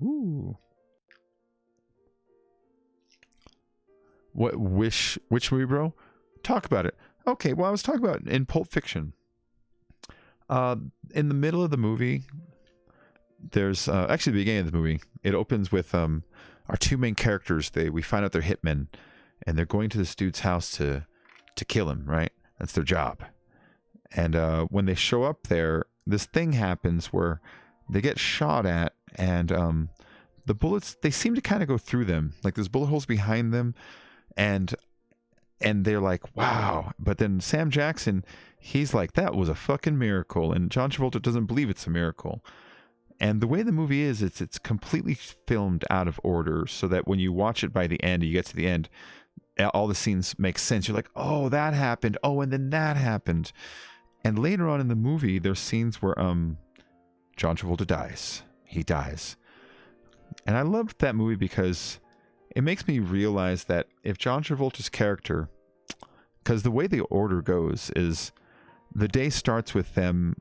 Ooh. Which movie, bro? Talk about it. Okay, well, I was talking about in Pulp Fiction. In the middle of the movie, there's actually the beginning of the movie. It opens with our two main characters. We find out they're hitmen, and they're going to this dude's house to kill him. Right, that's their job. And when they show up there, this thing happens where they get shot at, and the bullets, they seem to kind of go through them. Like there's bullet holes behind them. And they're like, wow. But then Sam Jackson, he's like, that was a fucking miracle. And John Travolta doesn't believe it's a miracle. And the way the movie is, it's completely filmed out of order so that when you watch it by the end, you get to the end, all the scenes make sense. You're like, oh, that happened. Oh, and then that happened. And later on in the movie, there's scenes where John Travolta dies. He dies. And I loved that movie because it makes me realize that if John Travolta's character, because the way the order goes is the day starts with them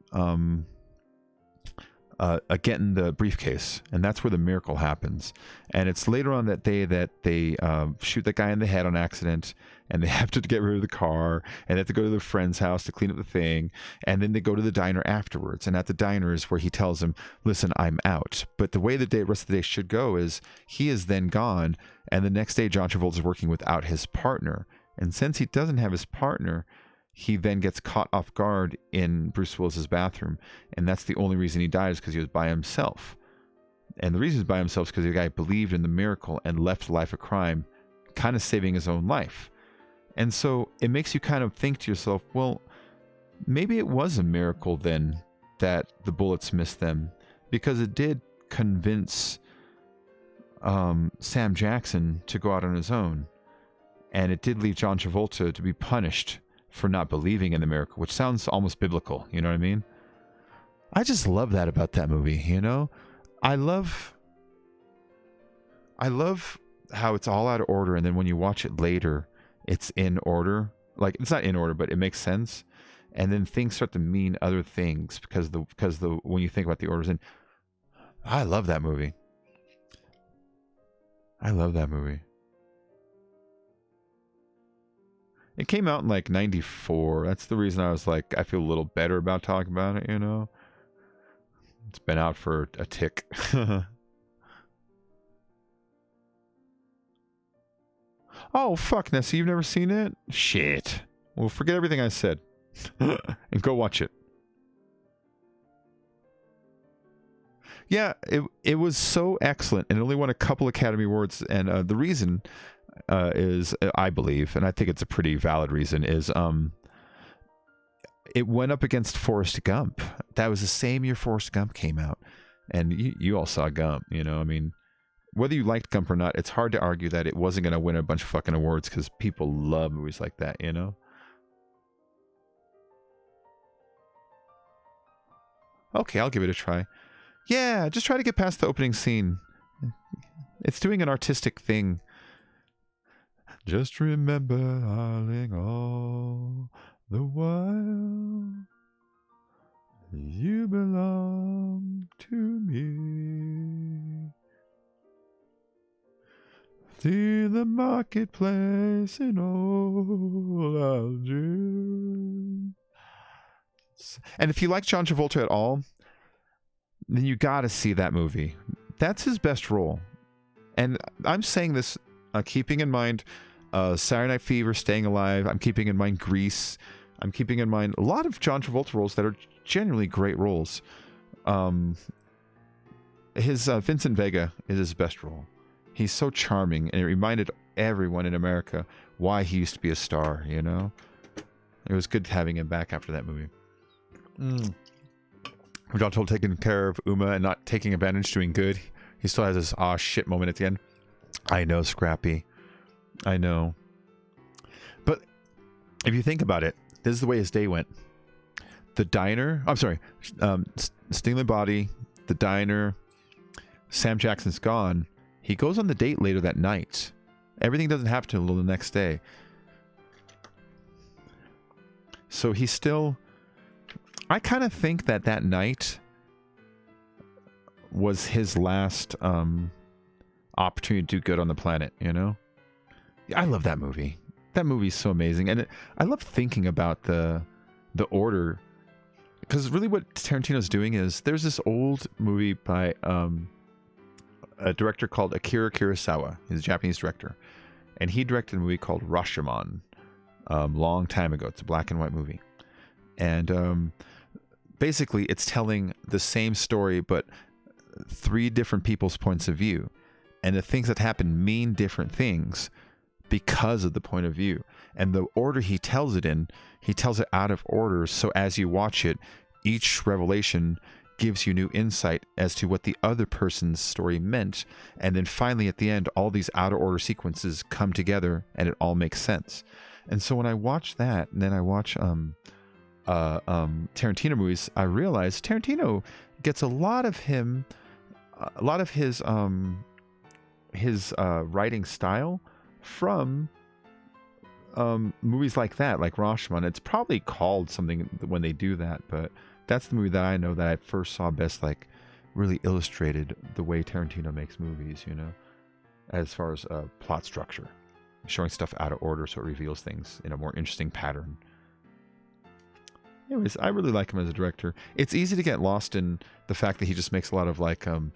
getting the briefcase, and that's where the miracle happens. And it's later on that day that they shoot that guy in the head on accident, and they have to get rid of the car, and they have to go to their friend's house to clean up the thing, and then they go to the diner afterwards. And at the diner is where he tells him, listen, I'm out. But the way the rest of the day should go is he is then gone, and the next day John Travolta is working without his partner. And since he doesn't have his partner, he then gets caught off guard in Bruce Willis's bathroom. And that's the only reason he died, is because he was by himself. And the reason he's by himself is because the guy believed in the miracle and left a life of crime, kind of saving his own life. And so it makes you kind of think to yourself, well, maybe it was a miracle then that the bullets missed them, because it did convince Sam Jackson to go out on his own. And it did leave John Travolta to be punished for not believing in the miracle, which sounds almost biblical, you know what I mean? I just love that about that movie, you know? I love how it's all out of order, and then when you watch it later, it's in order. Like, it's not in order, but it makes sense. And then things start to mean other things because when you think about the orders. And I love that movie. I love that movie. It came out in like 94. That's the reason I was like, I feel a little better about talking about it, you know? It's been out for a tick. Oh, fuck, Nessie, you've never seen it? Shit. Well, forget everything I said. And go watch it. Yeah, it was so excellent, and it only won a couple Academy Awards. And the reason is, I believe, and I think it's a pretty valid reason, is it went up against Forrest Gump. That was the same year Forrest Gump came out, and you all saw Gump. You know, I mean, whether you liked Gump or not, it's hard to argue that it wasn't going to win a bunch of fucking awards because people love movies like that. You know. Okay, I'll give it a try. Yeah, just try to get past the opening scene. It's doing an artistic thing. Just remember, darling, all the while you belong to me. See the marketplace in all I'll do. And if you like John Travolta at all, then you got to see that movie. That's his best role. And I'm saying this keeping in mind Saturday Night Fever, Staying Alive. I'm keeping in mind Grease. I'm keeping in mind a lot of John Travolta roles that are genuinely great roles. His Vincent Vega is his best role. He's so charming, and it reminded everyone in America why he used to be a star, you know? It was good having him back after that movie. John Travolta taking care of Uma and not taking advantage, doing good. He still has this aw shit moment at the end. I know, Scrappy. I know. But if you think about it, this is the way his day went. The diner, I'm sorry, Stealing Body, the diner, Sam Jackson's gone. He goes on the date later that night. Everything doesn't happen until the next day. So he's still... I kind of think that that night was his last opportunity to do good on the planet, you know? I love that movie. That movie's so amazing. And I love thinking about the order. Because really what Tarantino's doing is, there's this old movie by a director called Akira Kurosawa. He's a Japanese director. And he directed a movie called Rashomon long time ago. It's a black and white movie. And basically it's telling the same story, but 3 different people's points of view. And the things that happen mean different things because of the point of view. And the order he tells it in, he tells it out of order. So as you watch it, each revelation gives you new insight as to what the other person's story meant. And then finally at the end, all these out of order sequences come together and it all makes sense. And so when I watch that, and then I watch Tarantino movies, I realize Tarantino gets a lot of his writing style from movies like that, like Rashomon. It's probably called something when they do that, but that's the movie that I know that I first saw best, like really illustrated the way Tarantino makes movies, you know, as far as plot structure, showing stuff out of order so it reveals things in a more interesting pattern. Anyways, I really like him as a director. It's easy to get lost in the fact that he just makes a lot of like kind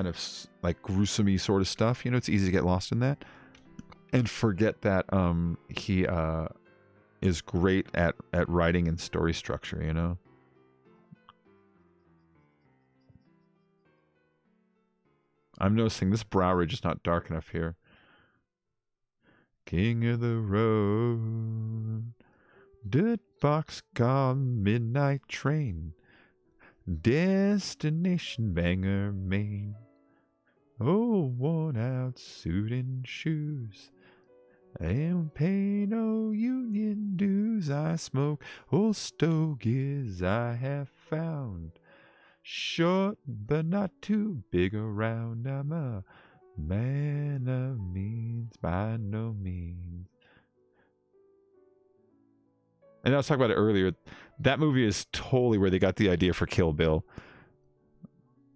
of like gruesome-y sort of stuff. You know, it's easy to get lost in that and forget that he is great at writing and story structure, you know. I'm noticing this brow ridge is not dark enough here. King of the road, dirt box gone, midnight train, destination Bangor, Maine. Oh, worn out suit and shoes, I don't pay no union dues. I smoke old stogies I have found, short but not too big around. I'm a man of means by no means. And I was talking about it earlier. That movie is totally where they got the idea for Kill Bill.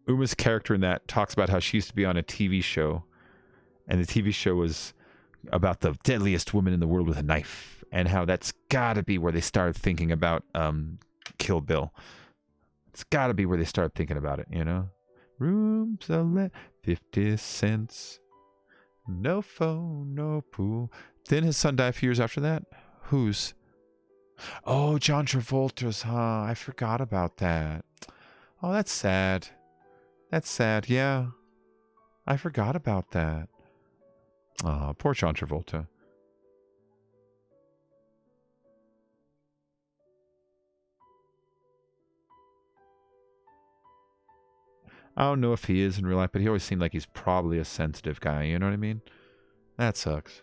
Uma's character in that talks about how she used to be on a TV show, and the TV show was about the deadliest woman in the world with a knife, and how that's gotta be where they started thinking about Kill Bill. It's gotta be where they started thinking about it, you know? Rooms are let 50 cents. No phone, no pool. Didn't his son die a few years after that? Whose? Oh, John Travolta's, huh? I forgot about that. Oh, that's sad. That's sad. Yeah. I forgot about that. Oh, poor John Travolta. I don't know if he is in real life, but he always seemed like he's probably a sensitive guy. You know what I mean? That sucks.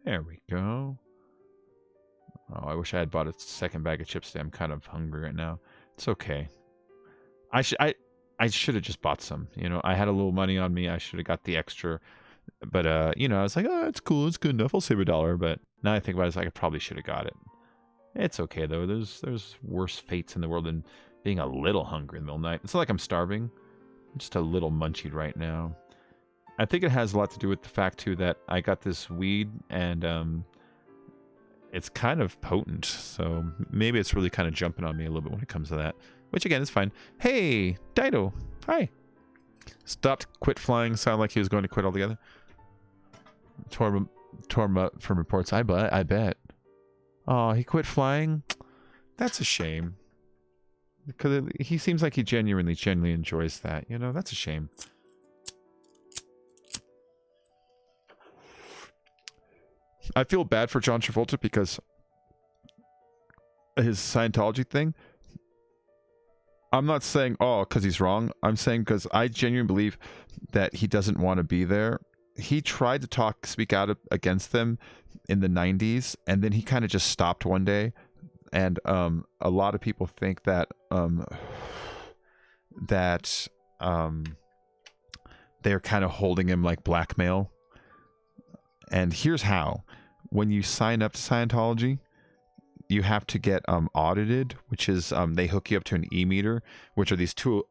There we go. Oh, I wish I had bought a second bag of chips today. I'm kind of hungry right now. It's okay. I should have just bought some. You know, I had a little money on me. I should have got the extra. But you know, I was like, oh, it's cool. It's good enough. I'll save $1. But now I think about it, it's like I probably should have got it. It's okay though. There's worse fates in the world than being a little hungry in the middle of the night. It's not like I'm starving. I'm just a little munchied right now. I think it has a lot to do with the fact too that I got this weed and it's kind of potent. So maybe it's really kind of jumping on me a little bit when it comes to that. Which again is fine. Hey, Dido. Hi. Stopped, quit flying. Sounded like he was going to quit altogether. Torma from reports. I bet. Oh, he quit flying? That's a shame. Because he seems like he genuinely enjoys that. You know, that's a shame. I feel bad for John Travolta because his Scientology thing. I'm not saying, oh, because he's wrong. I'm saying because I genuinely believe that he doesn't want to be there. He tried to speak out against them in the 90s, and then he kind of just stopped one day. And a lot of people think that they're kind of holding him like blackmail. And here's how. When you sign up to Scientology, you have to get audited, which is they hook you up to an e-meter, which are these two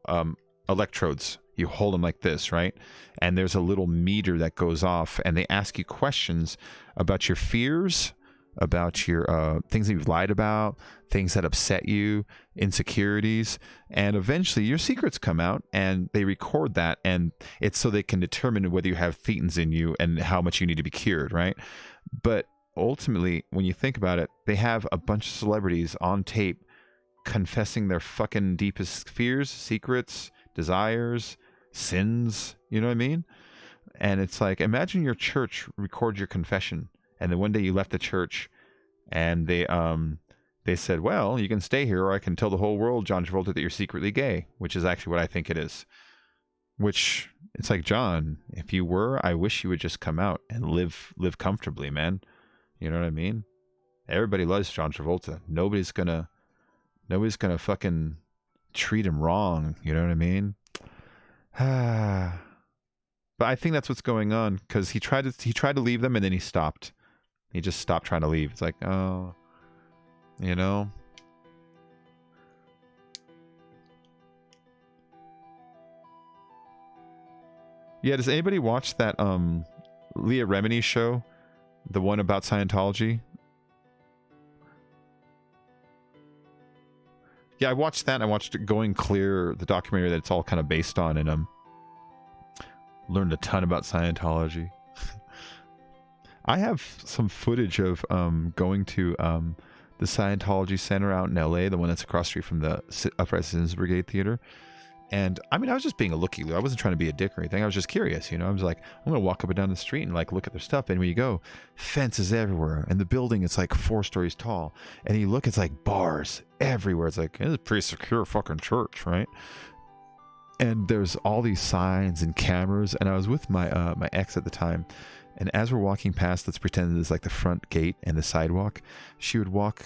electrodes. You hold them like this, right? And there's a little meter that goes off, and they ask you questions about your fears, about your things that you've lied about, things that upset you, insecurities, and eventually your secrets come out, and they record that, and it's so they can determine whether you have thetans in you and how much you need to be cured, right? But ultimately, when you think about it, they have a bunch of celebrities on tape confessing their fucking deepest fears, secrets, desires, sins, you know what I mean? And it's like, imagine your church records your confession, and then one day you left the church and they said, well, you can stay here, or I can tell the whole world, John Travolta, that you're secretly gay, which is actually what I think it is. Which, it's like, John, if you were, I wish you would just come out and live comfortably, man. You know what I mean? Everybody loves John Travolta. Nobody's gonna fucking treat him wrong. You know what I mean? But I think that's what's going on, because he tried to leave them, and then he stopped. He just stopped trying to leave. It's like, oh, you know. Yeah, does anybody watch that Leah Remini show? The one about Scientology? Yeah, I watched that, and I watched Going Clear, the documentary that it's all kind of based on, and learned a ton about Scientology. I have some footage of going to the Scientology Center out in LA, the one that's across the street from the Upright Citizens Brigade Theater. And I mean, I was just being a looky-loo. I wasn't trying to be a dick or anything. I was just curious, you know. I was like, I'm gonna walk up and down the street and like look at their stuff. And when you go, fences everywhere, and the building, it's like 4 stories tall. And you look, it's like bars everywhere. It's like, it's a pretty secure fucking church, right? And there's all these signs and cameras. And I was with my my ex at the time, and as we're walking past, let's pretend it's like the front gate and the sidewalk. She would walk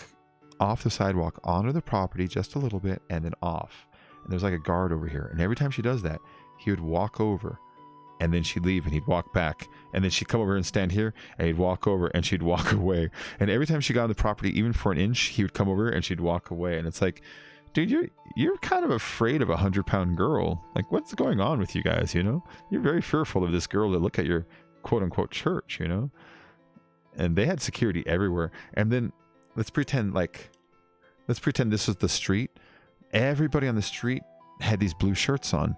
off the sidewalk onto the property just a little bit, and then off. And there's like a guard over here. And every time she does that, he would walk over, and then she'd leave, and he'd walk back. And then she'd come over and stand here, and he'd walk over, and she'd walk away. And every time she got on the property, even for an inch, he would come over, and she'd walk away. And it's like, dude, you're kind of afraid of a 100-pound girl. Like, what's going on with you guys, you know? You're very fearful of this girl that look at your quote-unquote church, you know? And they had security everywhere. And then let's pretend this is the street. Everybody on the street had these blue shirts on,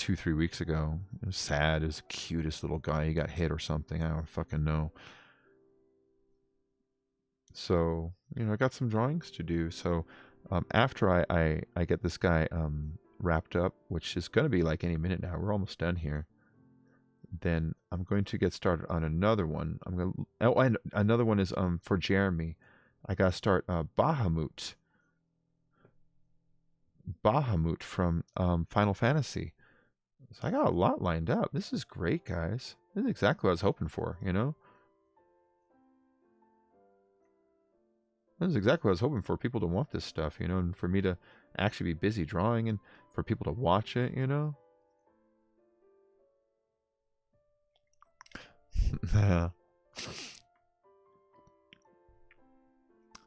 2-3 weeks ago. It was sad. It was the cutest little guy. He got hit or something. I don't fucking know. So, you know, I got some drawings to do. So after I get this guy wrapped up, which is going to be like any minute now. We're almost done here. Then I'm going to get started on another one. I'm going to, oh, and another one is for Jeremy. I got to start Bahamut. Bahamut from Final Fantasy. So I got a lot lined up. This is great, guys. This is exactly what I was hoping for, you know? This is exactly what I was hoping for. People to want this stuff, you know, and for me to actually be busy drawing and for people to watch it, you know?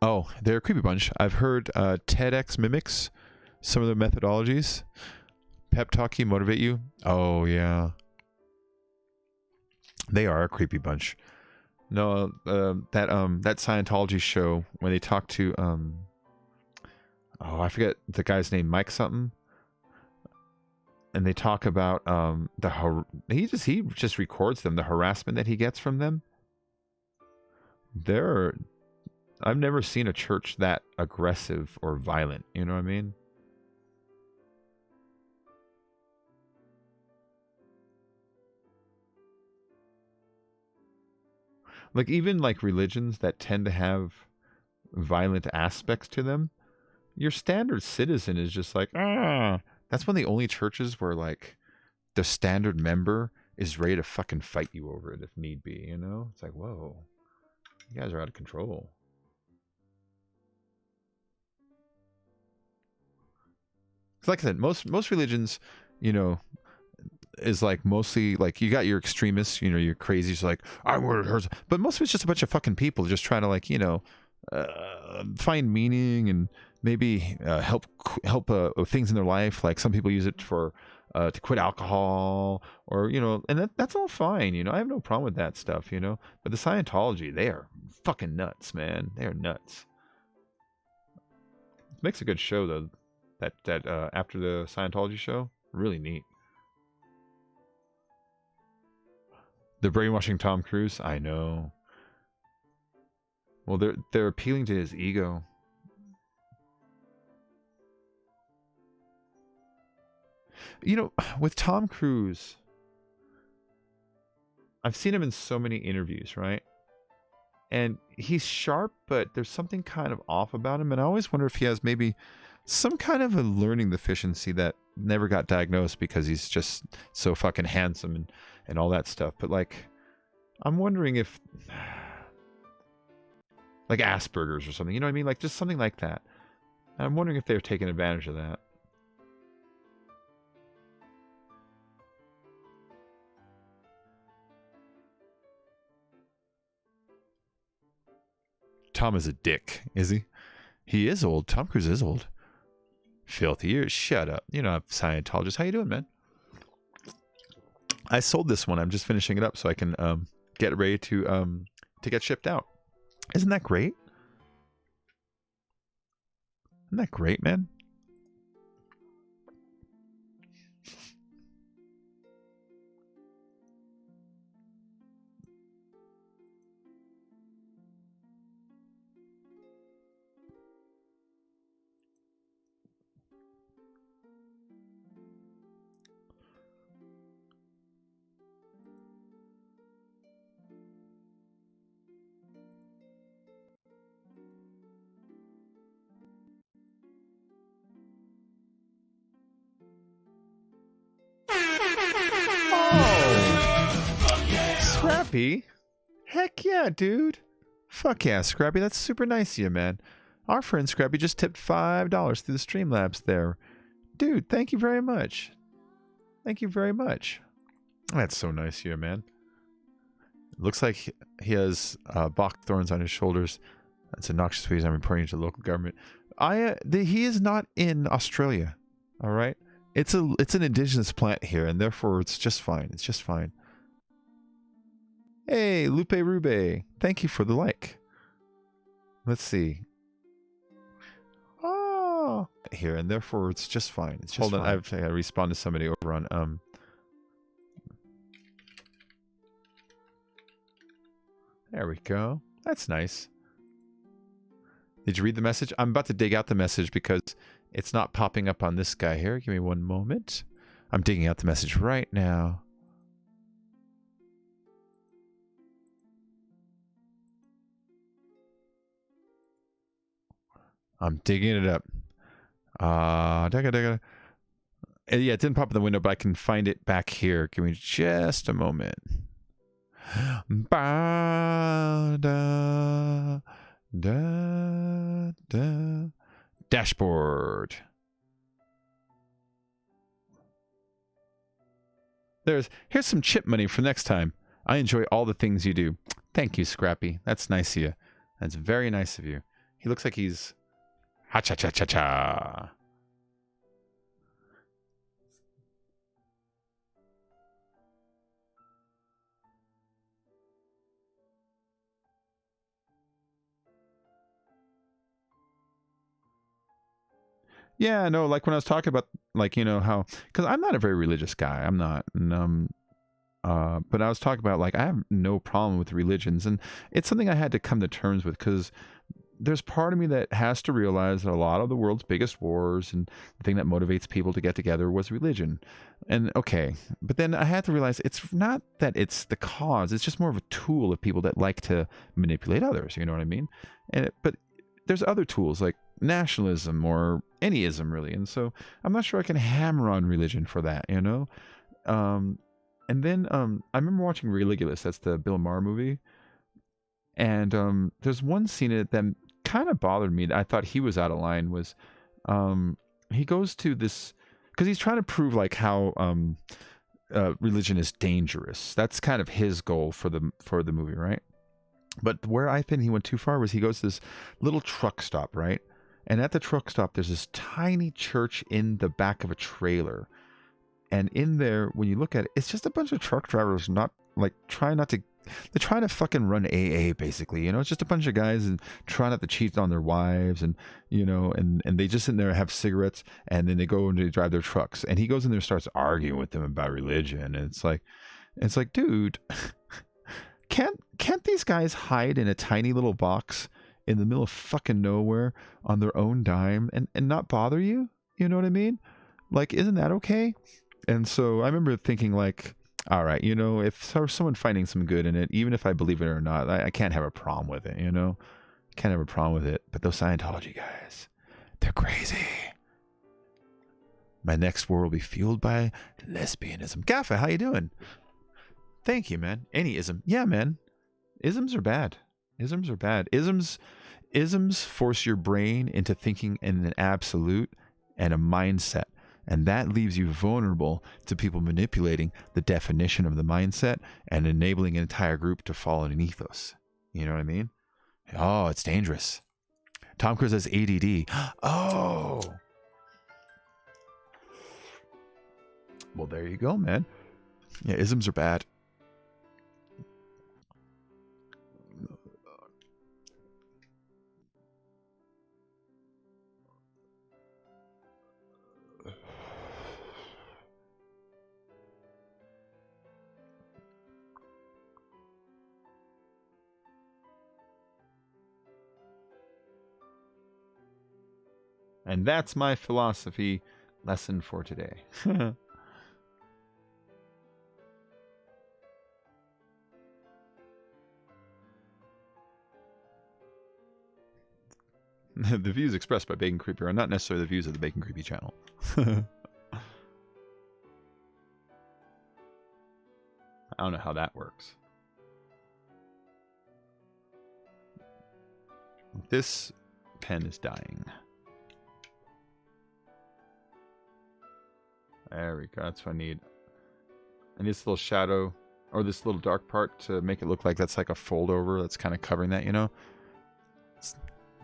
Oh, they're a creepy bunch. I've heard TEDx mimics some of the methodologies. Pep talk you, motivate you. Oh, yeah. They are a creepy bunch. No, that Scientology show when they talk to oh, I forget the guy's name, Mike something, and they talk about he just records them, the harassment that he gets from them. I've never seen a church that aggressive or violent, you know what I mean? Like even like religions that tend to have violent aspects to them, your standard citizen is just like, ah. That's one of the only churches where like the standard member is ready to fucking fight you over it if need be, you know? It's like, whoa, you guys are out of control. Like I said, most religions, you know, is like mostly like you got your extremists, you know, your crazies like I would hurt, but most of it's just a bunch of fucking people just trying to like, you know, find meaning and maybe help things in their life. Like some people use it for to quit alcohol or, you know, and that's all fine, you know. I have no problem with that stuff, you know. But the Scientology, they are fucking nuts, man. They are nuts. It makes a good show though. That after the Scientology show, really neat. They're brainwashing Tom Cruise. I know. Well, they're appealing to his ego. You know, with Tom Cruise, I've seen him in so many interviews, right? And he's sharp, but there's something kind of off about him. And I always wonder if he has maybe some kind of a learning deficiency that never got diagnosed because he's just so fucking handsome and all that stuff. But like, I'm wondering if like Asperger's or something, you know what I mean? Like just something like that. I'm wondering if they're taking advantage of that. Tom is a dick, is he? He is old. Tom Cruise is old. Filthy ears. Shut up. You're not a Scientologist. How you doing, man? I sold this one. I'm just finishing it up so I can get ready to get shipped out. Isn't that great? Isn't that great, man? Scrappy? Heck yeah, dude. Fuck yeah, Scrappy. That's super nice of you, man. Our friend Scrappy just tipped $5 through the Streamlabs there. Dude, thank you very much. Thank you very much. That's so nice of you, man. Looks like he has Bach thorns on his shoulders. That's a noxious weed. I'm reporting to the local government. He is not in Australia. All right, it's an indigenous plant here, and therefore it's just fine. It's just fine. Hey, Lupe Rube, thank you for the like. Let's see. Oh, here, and therefore it's just fine. It's just fine. I have to respond to somebody over on There we go. That's nice. Did you read the message? I'm about to dig out the message because it's not popping up on this guy here. Give me one moment. I'm digging out the message right now. I'm digging it up. Yeah, it didn't pop in the window, but I can find it back here. Give me just a moment. Ba, da, da, da. Dashboard. Here's some chip money for next time. I enjoy all the things you do. Thank you, Scrappy. That's nice of you. That's very nice of you. He looks like he's ha-cha-cha-cha-cha. Yeah, no, like when I was talking about, like, you know, how, because I'm not a very religious guy. I'm not. And, but I was talking about, like, I have no problem with religions. And it's something I had to come to terms with because there's part of me that has to realize that a lot of the world's biggest wars and the thing that motivates people to get together was religion. And okay, but then I had to realize it's not that it's the cause, it's just more of a tool of people that like to manipulate others, you know what I mean? But there's other tools like nationalism or any ism really. And so I'm not sure I can hammer on religion for that, you know? And then I remember watching Religulous, that's the Bill Maher movie. And there's one scene in it that kind of bothered me. I thought he was out of line. Was he goes to this because he's trying to prove like how religion is dangerous. That's kind of his goal for the movie, right? But where I think he went too far was he goes to this little truck stop, right? And at the truck stop, there's this tiny church in the back of a trailer. And in there, when you look at it, it's just a bunch of truck drivers they're trying to fucking run AA, basically. You know, it's just a bunch of guys and trying not to cheat on their wives and, you know, and they just sit in there and have cigarettes and then they go and they drive their trucks. And he goes in there and starts arguing with them about religion. And it's like, dude, can't these guys hide in a tiny little box in the middle of fucking nowhere on their own dime and not bother you? You know what I mean? Like, isn't that okay? And so I remember thinking like, all right, you know, if someone finding some good in it, even if I believe it or not, I can't have a problem with it, you know? Can't have a problem with it. But those Scientology guys, they're crazy. My next war will be fueled by lesbianism. Gaffa, how you doing? Thank you, man. Any ism. Yeah, man. Isms are bad. Isms are bad. Isms force your brain into thinking in an absolute and a mindset. And that leaves you vulnerable to people manipulating the definition of the mindset and enabling an entire group to follow an ethos. You know what I mean? Oh, it's dangerous. Tom Cruise has ADD. Oh. Well, there you go, man. Yeah, isms are bad. And that's my philosophy lesson for today. The views expressed by Bacon Creepy are not necessarily the views of the Bacon Creepy channel. I don't know how that works. This pen is dying. There we go. That's what I need. And this little shadow, or this little dark part to make it look like that's like a fold over that's kind of covering that, you know?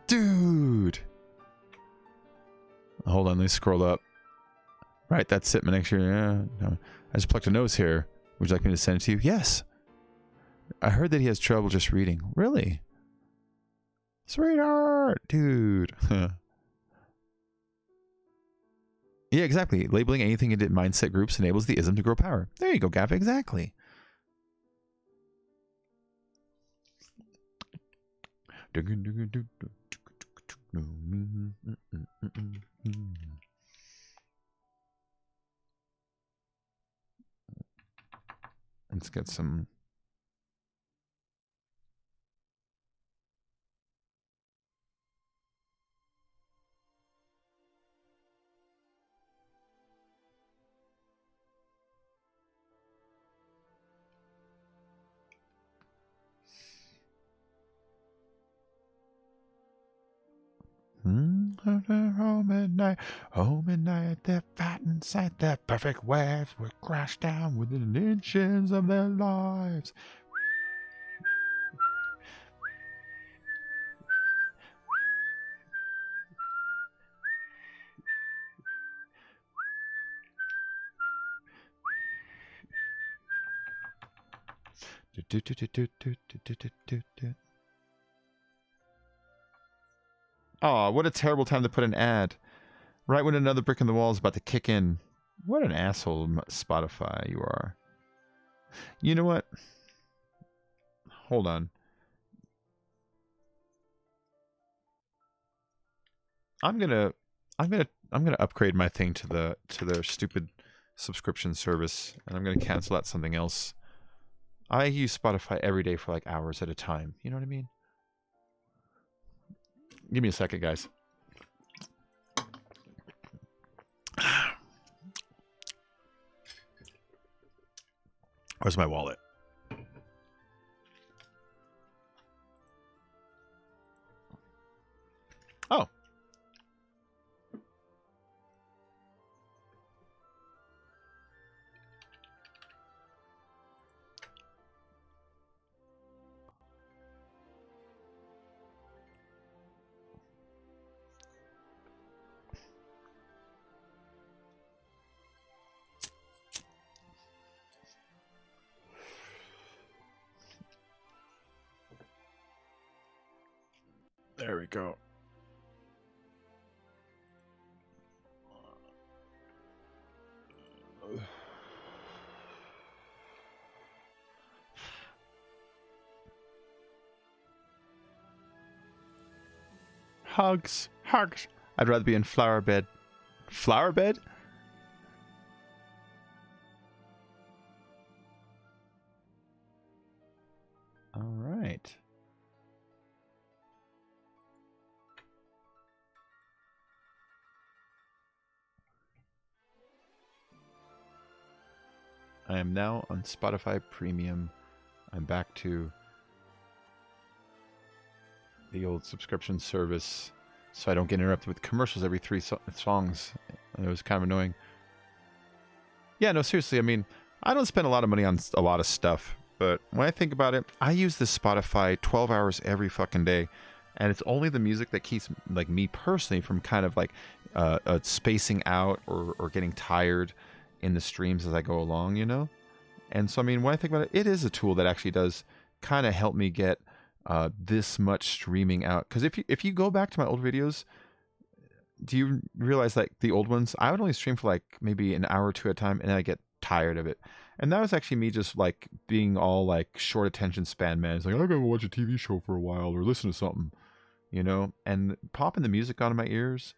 Dude! Hold on, let me scroll up. Right, that's it. Next year, yeah. No. I just plucked a nose hair. Would you like me to send it to you? Yes. I heard that he has trouble just reading. Really? Sweetheart! Dude. Yeah, exactly. Labeling anything into mindset groups enables the ism to grow power. There you go, Gaffa. Exactly. Let's get some. Home at night, they're fighting sight. The perfect waves will crash down within inches of their lives. Oh, what a terrible time to put an ad. Right when another brick in the wall is about to kick in. What an asshole, Spotify, you are. You know what? Hold on. I'm gonna upgrade my thing to their stupid subscription service, and I'm gonna cancel out something else. I use Spotify every day for like hours at a time. You know what I mean? Give me a second, guys. Where's my wallet? Oh. There we go. Hugs. Hugs. I'd rather be in flower bed. Flower bed? All right. I am now on Spotify Premium. I'm back to the old subscription service, so I don't get interrupted with commercials every 3 songs. It was kind of annoying. Yeah, no, seriously. I mean, I don't spend a lot of money on a lot of stuff, but when I think about it, I use this Spotify 12 hours every fucking day, and it's only the music that keeps like me personally from kind of like spacing out or getting tired in the streams as I go along, you know? And so, I mean, when I think about it, it is a tool that actually does kind of help me get this much streaming out. Because if you go back to my old videos, do you realize like the old ones, I would only stream for like maybe an hour or two at a time, and then I get tired of it. And that was actually me just like being all like short attention span, man. It's like, I gotta watch a TV show for a while or listen to something, you know? And popping the music onto my ears,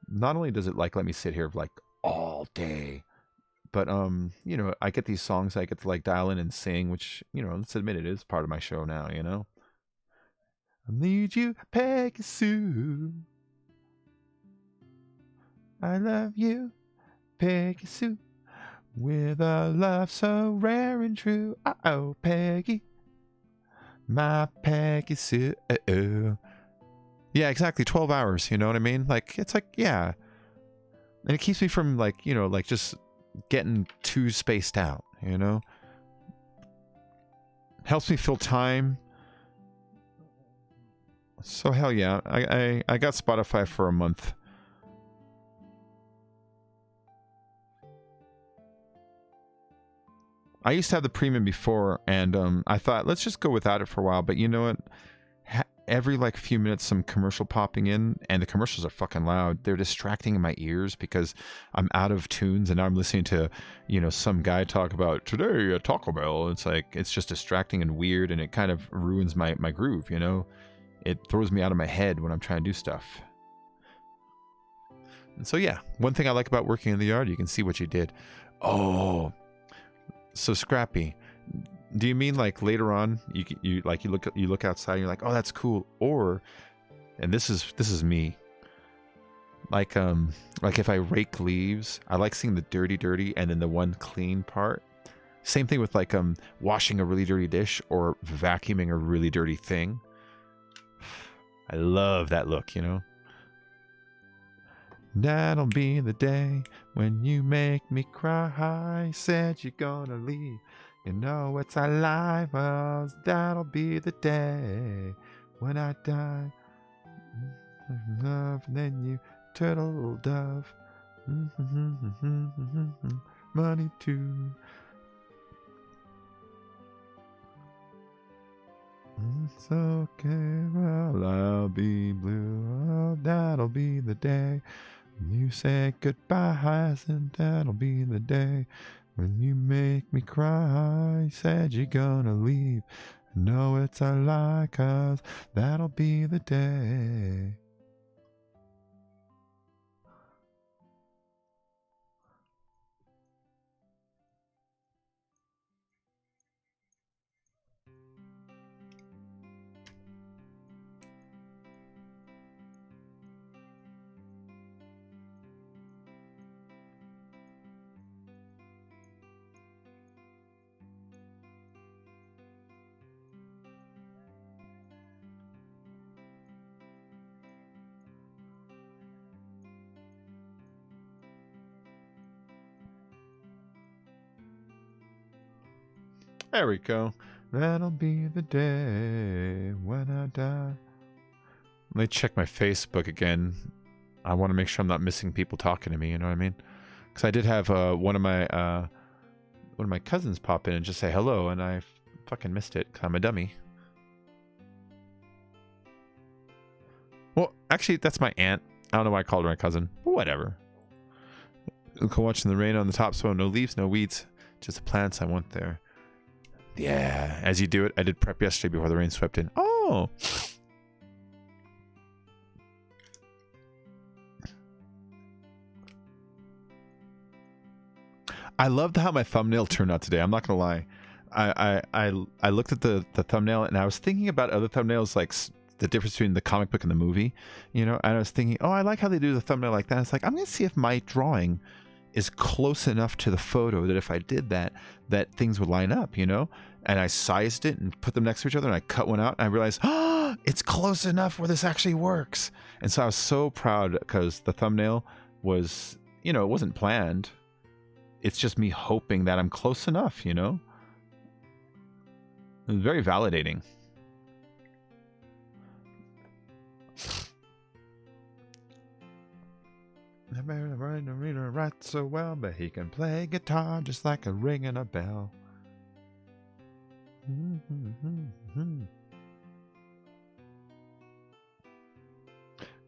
not only does it like let me sit here like all day, but you know, I get these songs I get to like dial in and sing, which, you know, let's admit it is part of my show now, you know? I need you, Peggy Sue. I love you, Peggy Sue. With a love so rare and true. Uh-oh, Peggy. My Peggy Sue. Uh-oh. Yeah, exactly. 12 hours, you know what I mean? Like, it's like, yeah. And it keeps me from, like, you know, like, just getting too spaced out, you know? Helps me fill time. So, hell yeah. I got Spotify for a month. I used to have the premium before, and I thought, let's just go without it for a while. But you know what? Every like few minutes, some commercial popping in, and the commercials are fucking loud. They're distracting in my ears because I'm out of tunes, and now I'm listening to, you know, some guy talk about today at Taco Bell. It's like, it's just distracting and weird, and it kind of ruins my groove, you know? it throws me out of my head when I'm trying to do stuff. And so yeah, one thing I like about working in the yard, you can see what you did. Oh, so Scrappy, do you mean like later on you look outside and you're like, oh, that's cool, or, and this is me, like if I rake leaves, I like seeing the dirty and then the one clean part. Same thing with like washing a really dirty dish or vacuuming a really dirty thing. I love that look, you know. That'll be the day when you make me cry. Said you're gonna leave. You know it's a lie. Well, that'll be the day when I die. Love, and then you turtle dove. Money too. It's okay, well, I'll be blue. Oh, that'll be the day when you say goodbyes, and that'll be the day when you make me cry. Said you're gonna leave. No, it's a lie, 'cause that'll be the day. There we go. That'll be the day when I die. Let me check my Facebook again. I want to make sure I'm not missing people talking to me, you know what I mean? Because I did have one of my cousins pop in and just say hello, and I fucking missed it because I'm a dummy. Well, actually, that's my aunt. I don't know why I called her my cousin. But whatever. Watching the rain on the topsoil. No leaves, no weeds. Just the plants I want there. Yeah, as you do it. I did prep yesterday before the rain swept in. Oh! I loved how my thumbnail turned out today. I'm not gonna lie. I looked at the thumbnail and I was thinking about other thumbnails, like the difference between the comic book and the movie, you know. And I was thinking, oh, I like how they do the thumbnail like that. It's like, I'm gonna see if my drawing is close enough to the photo that if I did that things would line up, you know. And I sized it and put them next to each other, and I cut one out and I realized, oh, it's close enough where this actually works. And so I was so proud because the thumbnail was, you know, it wasn't planned. It's just me hoping that I'm close enough, you know. It was very validating. Never write so well, but he can play guitar just like a ring and a bell.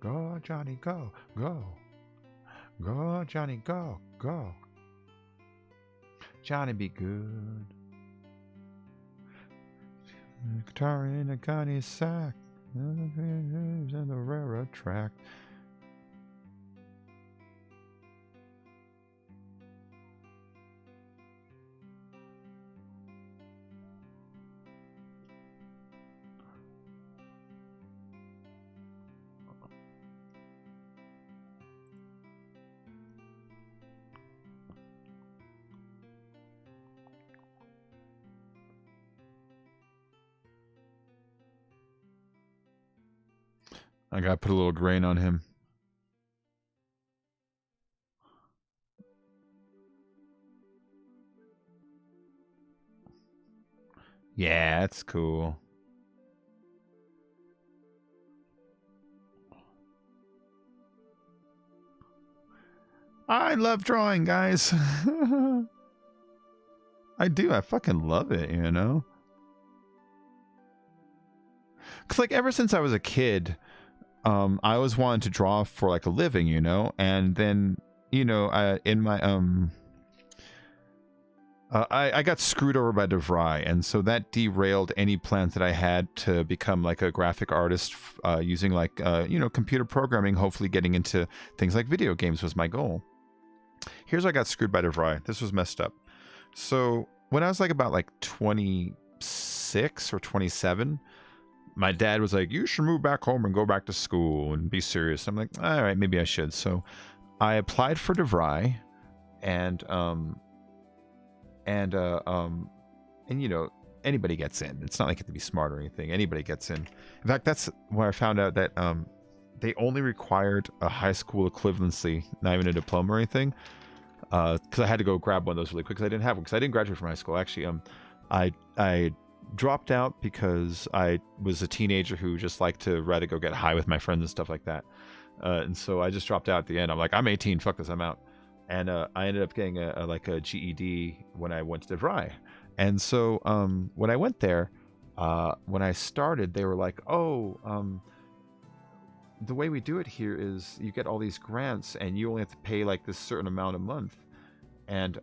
Go, Johnny, go, go. Go, Johnny, go, go. Johnny be good. Guitar in a gunny sack. In the railroad track. I gotta put a little grain on him. Yeah, that's cool. I love drawing, guys. I do. I fucking love it, you know? Because, like, ever since I was a kid, I always wanted to draw for, like, a living, you know? And then, you know, in my, I got screwed over by DeVry, and so that derailed any plans that I had to become like a graphic artist using like computer programming. Hopefully, getting into things like video games was my goal. Here's how I got screwed by DeVry. This was messed up. So when I was like about like 26 or 27, my dad was like, "You should move back home and go back to school and be serious." I'm like, "All right, maybe I should." So I applied for DeVry, and anybody gets in. It's not like you have to be smart or anything. Anybody gets in. In fact, that's where I found out that they only required a high school equivalency, not even a diploma or anything. Because I had to go grab one of those really quick because I didn't have one, because I didn't graduate from high school. Actually, I dropped out because I was a teenager who just liked to rather go get high with my friends and stuff like that. And so I just dropped out at the end. I'm like, I'm 18, fuck this, I'm out. And I ended up getting a GED when I went to DeVry. And so when I went there, when I started, they were like, "Oh, the way we do it here is you get all these grants, and you only have to pay like this certain amount a month, and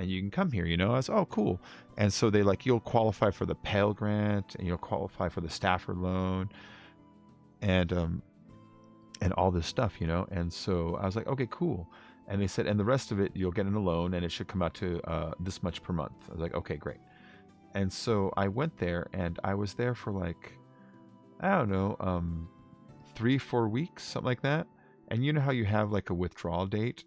you can come here." I was, "Oh, cool." And so they like, you'll qualify for the Pell Grant, and you'll qualify for the Stafford loan, and all this stuff, And so I was like, "Okay, cool." And they said, and the rest of it, you'll get in a loan, and it should come out to this much per month. I was like, "Okay, great." And so I went there, and I was there for like, I don't know, 3-4 weeks, something like that. And you know how you have like a withdrawal date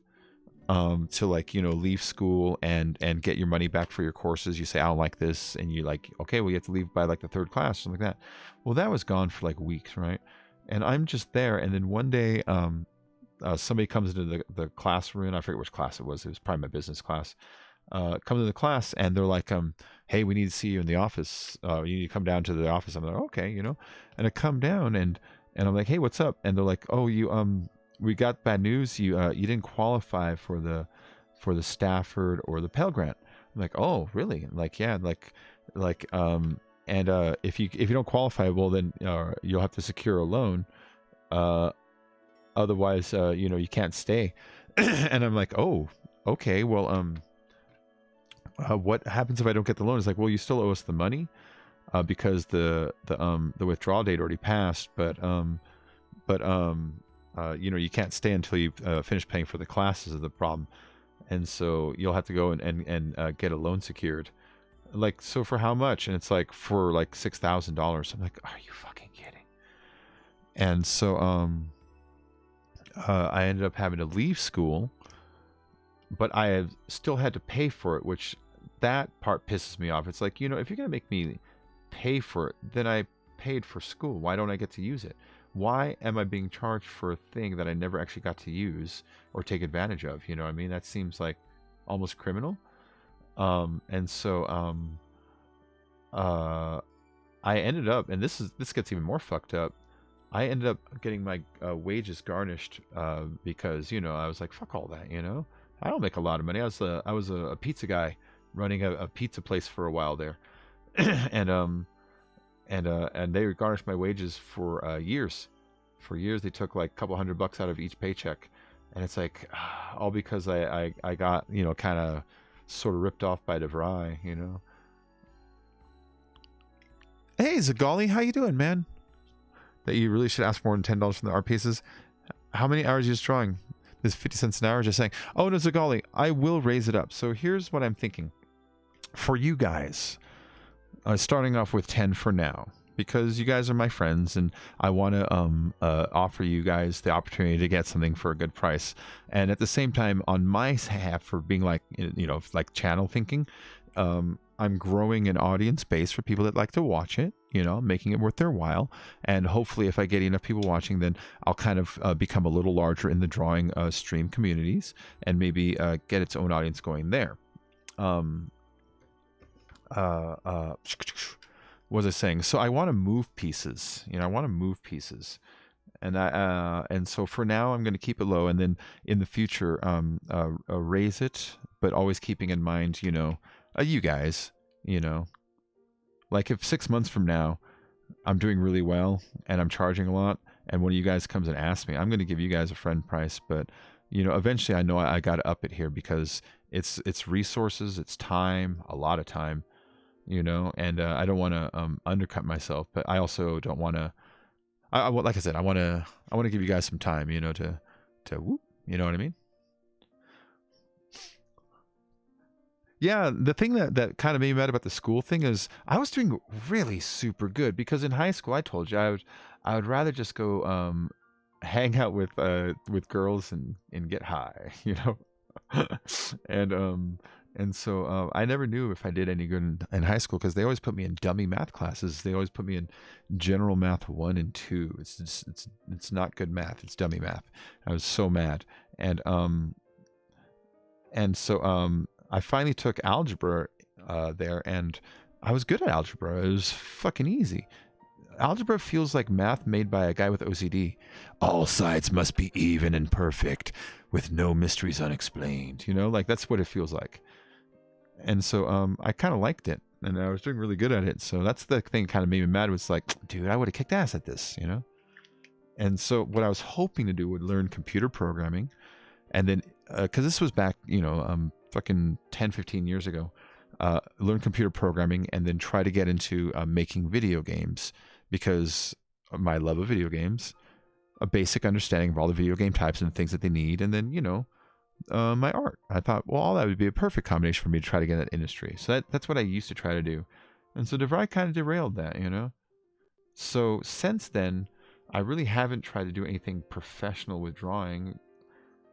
to like, leave school and get your money back for your courses. You say, "I don't like this," and you like, "Okay, well, you have to leave by like the third class," something like that. Well, that was gone for like weeks, right? And I'm just there, and then one day somebody comes into the classroom. I forget which class it was. It was probably my business class. Come to the class, and they're like, "Hey, we need to see you in the office. You need to come down to the office." I'm like, "Okay," And I come down, and I'm like, "Hey, what's up?" And they're like, "Oh, we got bad news. You didn't qualify for the Stafford or the Pell Grant." I'm like, "Oh, really?" I'm like, "Yeah." And if you don't qualify, well, then you'll have to secure a loan. Otherwise, you can't stay. And I'm like, "Oh, okay. Well, what happens if I don't get the loan?" It's like, "Well, you still owe us the money, because the withdrawal date already passed, but you can't stay until you finish paying for the classes is the problem, and so you'll have to go and get a loan secured." Like, "So for how much?" And it's like, "For like $6,000. I'm like, "Are you fucking kidding?" And so I ended up having to leave school, but I have still had to pay for it, which that part pisses me off. It's like, if you're going to make me pay for it, then I paid for school. Why don't I get to use it? Why am I being charged for a thing that I never actually got to use or take advantage of? You know what I mean? That seems like almost criminal. And so I ended up, and this gets even more fucked up. I ended up getting my wages garnished because I was like, fuck all that. I don't make a lot of money. I was a pizza guy running a pizza place for a while there, and they garnished my wages for years. For years, they took like a couple $100 out of each paycheck, and it's like all because I got kind of sort of ripped off by DeVry. Hey, Zagali, how you doing, man? That you really should ask more than $10 from the art pieces. How many hours are you just drawing? This 50 cents an hour, just saying. Oh no, Zagali, I will raise it up. So here's what I'm thinking. For you guys, starting off with 10 for now, because you guys are my friends, and I want to offer you guys the opportunity to get something for a good price. And at the same time, on my half, for being like, like channel thinking, I'm growing an audience base for people that like to watch it, making it worth their while. And hopefully if I get enough people watching, then I'll kind of become a little larger in the drawing stream communities, and maybe get its own audience going there. What was I saying? So I want to move pieces, and so for now I'm going to keep it low, and then in the future raise it, but always keeping in mind, you guys, like if 6 months from now I'm doing really well and I'm charging a lot, and one of you guys comes and asks me, I'm going to give you guys a friend price. But eventually I know I got to up it here because it's resources, it's time, a lot of time, and I don't want to undercut myself, but I also don't want to. Like I said, I want to give you guys some time, to whoop, you know what I mean? Yeah, the thing that kind of made me mad about the school thing is I was doing really super good because in high school I told you I would rather just go hang out with girls and get high, and so I never knew if I did any good in high school because they always put me in dummy math classes. They always put me in general math 1 and 2. It's not good math. It's dummy math. I was so mad, and so I finally took algebra there, and I was good at algebra. It was fucking easy. Algebra feels like math made by a guy with OCD. All sides must be even and perfect, with no mysteries unexplained. Like that's what it feels like. And so I kind of liked it, and I was doing really good at it. So that's the thing that kind of made me mad, was like, dude, I would have kicked ass at this, And so what I was hoping to do would learn computer programming, and then because this was back, fucking 10, 15 years ago, learn computer programming and then try to get into making video games because of my love of video games, a basic understanding of all the video game types and things that they need, and then, my art. I thought, well, all that would be a perfect combination for me to try to get in that industry. So that's what I used to try to do. And so DeVry kind of derailed that, So since then, I really haven't tried to do anything professional with drawing.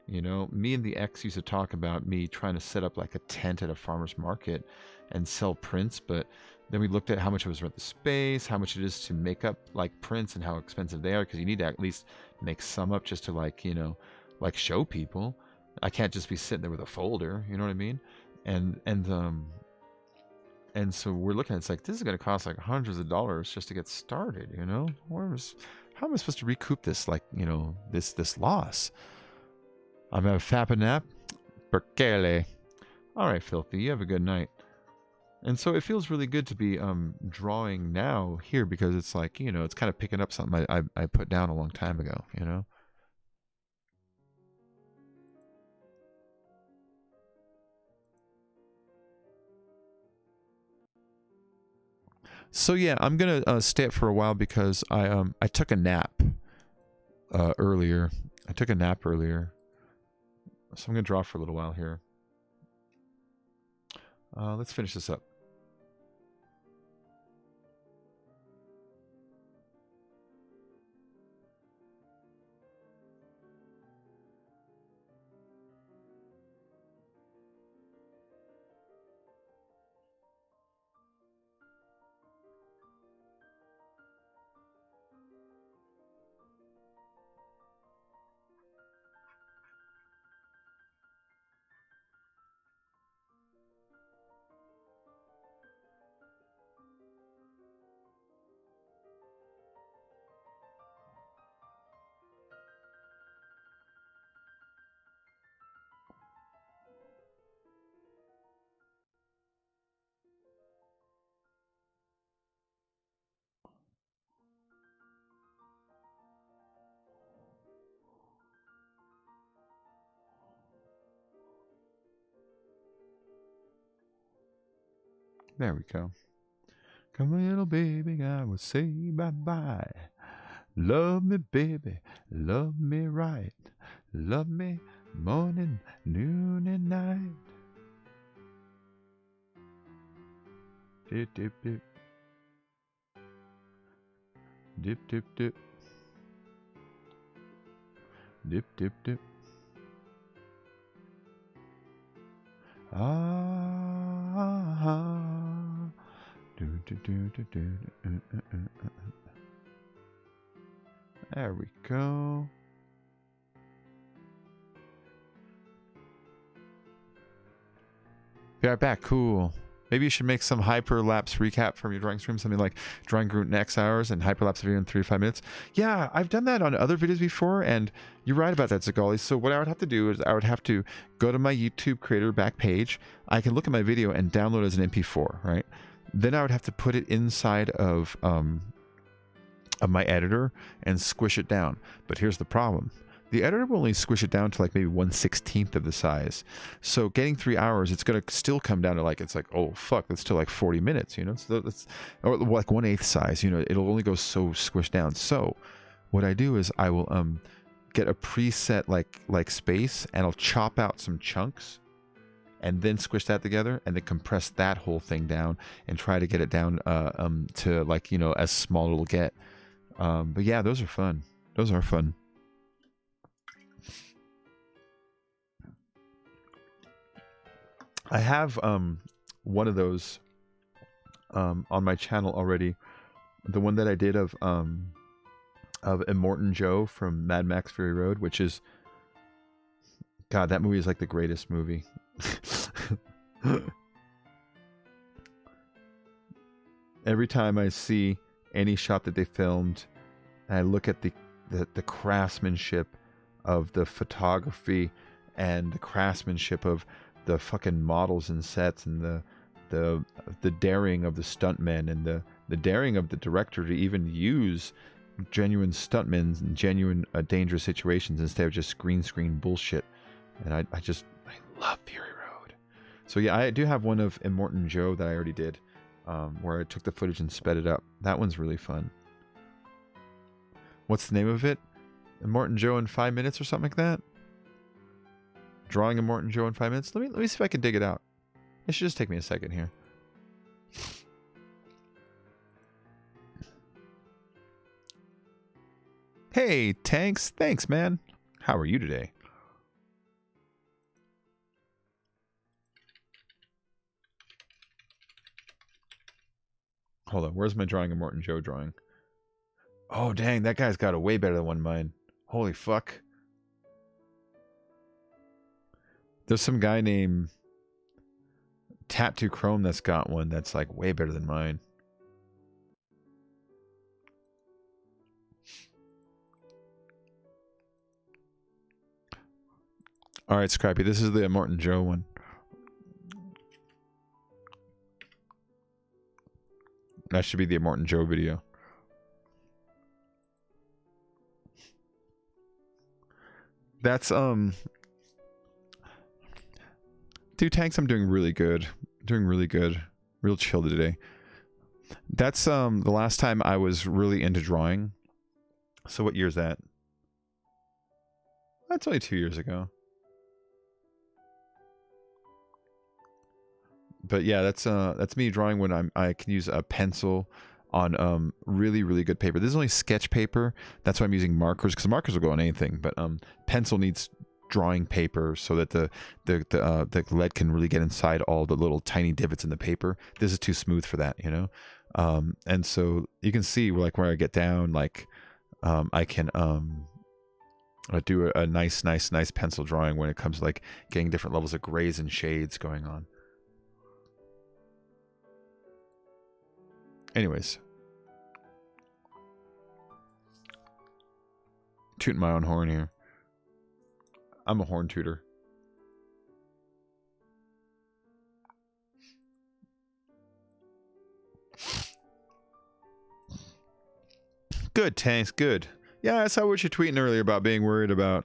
Me and the ex used to talk about me trying to set up like a tent at a farmer's market and sell prints, but then we looked at how much it was worth the space, how much it is to make up like prints and how expensive they are, because you need to at least make some up just to like show people. I can't just be sitting there with a folder, you know what I mean? And so we're looking at, it's like, this is going to cost like hundreds of dollars just to get started, how am I supposed to recoup this, like, this loss? I'm going to fap a nap. Perkele. All right, Filthy, you have a good night. And so it feels really good to be drawing now here, because it's like, it's kind of picking up something I put down a long time ago, So yeah, I'm gonna stay up for a while because I took a nap earlier. I took a nap earlier, so I'm gonna draw for a little while here. Let's finish this up. There we go. Come on, little baby, I will say bye-bye. Love me, baby, love me right. Love me morning, noon, and night. Dip, dip, dip. Dip, dip, dip. Dip, dip, dip. Ah, do, do, do, do, do, There we go. Be right back. Cool. Maybe you should make some hyperlapse recap from your drawing stream, something like drawing Groot in X hours and hyperlapse video in 3 to 5 minutes. Yeah, I've done that on other videos before, and you're right about that, Zagali. So what I would have to do is I would have to go to my YouTube creator back page. I can look at my video and download it as an MP4, right? Then I would have to put it inside of of my editor and squish it down. But here's the problem. The editor will only squish it down to like maybe 1/16 of the size. So getting 3 hours, it's going to still come down to like, it's like, oh, fuck, that's still like 40 minutes, you know? So that's, or like 1/8 size, you know, it'll only go so squished down. So what I do is I will get a preset like space, and I'll chop out some chunks and then squish that together and then compress that whole thing down and try to get it down to like, you know, as small as it'll get. But yeah, those are fun. Those are fun. I have one of those on my channel already. The one that I did of Immortan Joe from Mad Max Fury Road, which is, God, that movie is like the greatest movie. Every time I see any shot that they filmed, and I look at the craftsmanship of the photography and the craftsmanship of the fucking models and sets, and the daring of the stuntmen, and the daring of the director to even use genuine stuntmen and genuine dangerous situations instead of just green screen bullshit. And I love Fury Road. So yeah, I do have one of Immortan Joe that I already did, where I took the footage and sped it up. That one's really fun. What's the name of it? Immortan Joe in 5 minutes or something like that? Drawing Immortan Joe in 5 minutes? Let me see if I can dig it out. It should just take me a second here. Hey, Tanks. Thanks, man. How are you today? Hold on. Where's my drawing Immortan Joe drawing? Oh, dang. That guy's got a way better than one of mine. Holy fuck. There's some guy named Tattoo Chrome that's got one that's like way better than mine. Alright, Scrappy, this is the Immortan Joe one. That should be the Immortan Joe video. That's, Dude, Tanks, I'm doing really good. Doing really good. Real chill today. That's, the last time I was really into drawing. So what year is that? That's only 2 years ago. But yeah, that's me drawing when I can use a pencil on really, really good paper. This is only sketch paper. That's why I'm using markers, because markers will go on anything. But pencil needs drawing paper so that the lead can really get inside all the little tiny divots in the paper. This is too smooth for that, you know. And so you can see like where I get down, like I can do a nice pencil drawing when it comes to like getting different levels of grays and shades going on. Anyways, tooting my own horn here. I'm a horn tooter. Good, Tanks, good. Yeah, I saw what you're tweeting earlier about being worried about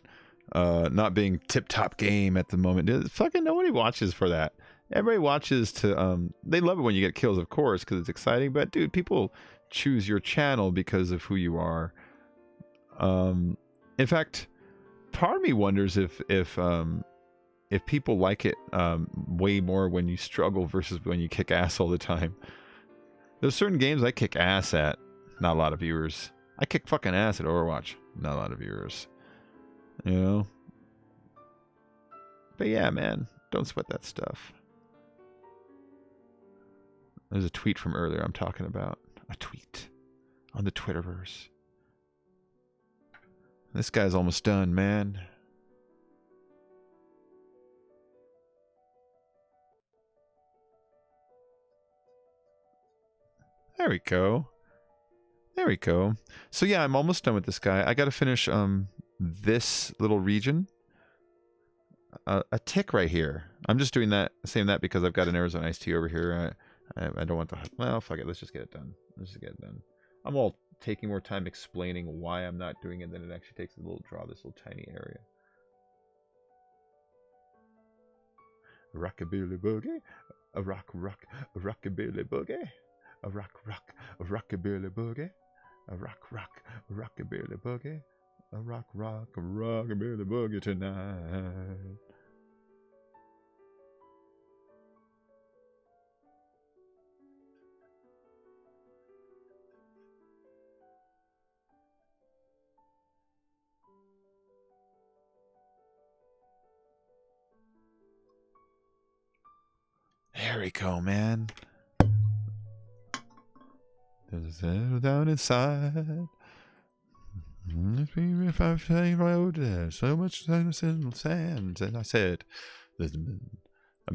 not being tip-top game at the moment. Fucking nobody watches for that. Everybody watches to, they love it when you get kills, of course, because it's exciting. But, dude, people choose your channel because of who you are. In fact, part of me wonders if people like it way more when you struggle versus when you kick ass all the time. There's certain games I kick ass at, not a lot of viewers. I kick fucking ass at Overwatch, not a lot of viewers. You know? But yeah, man, don't sweat that stuff. There's a tweet from earlier I'm talking about. A tweet on the Twitterverse. This guy's almost done, man. There we go. There we go. So yeah, I'm almost done with this guy. I gotta finish this little region. A tick right here. I'm just doing that, saying that because I've got an Arizona iced tea over here. I don't want to. Well, fuck it. Let's just get it done. Let's just get it done. I'm all taking more time explaining why I'm not doing it than it actually takes to draw this little tiny area. Rockabilly boogie, a rock, a rockabilly boogie, a rock, a rockabilly boogie, a rock, a rockabilly boogie, a rock, a rockabilly boogie tonight. There we go, man. There's a settle down inside. If I've road there, so much sand, and I said, I've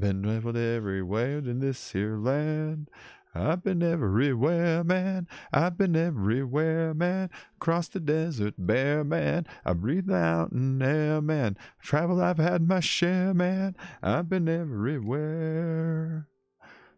been traveled everywhere in this here land. I've been everywhere, man. I've been everywhere, man. Across the desert bare, man. I breathe out in air, man. Travel, I've had my share, man. I've been everywhere.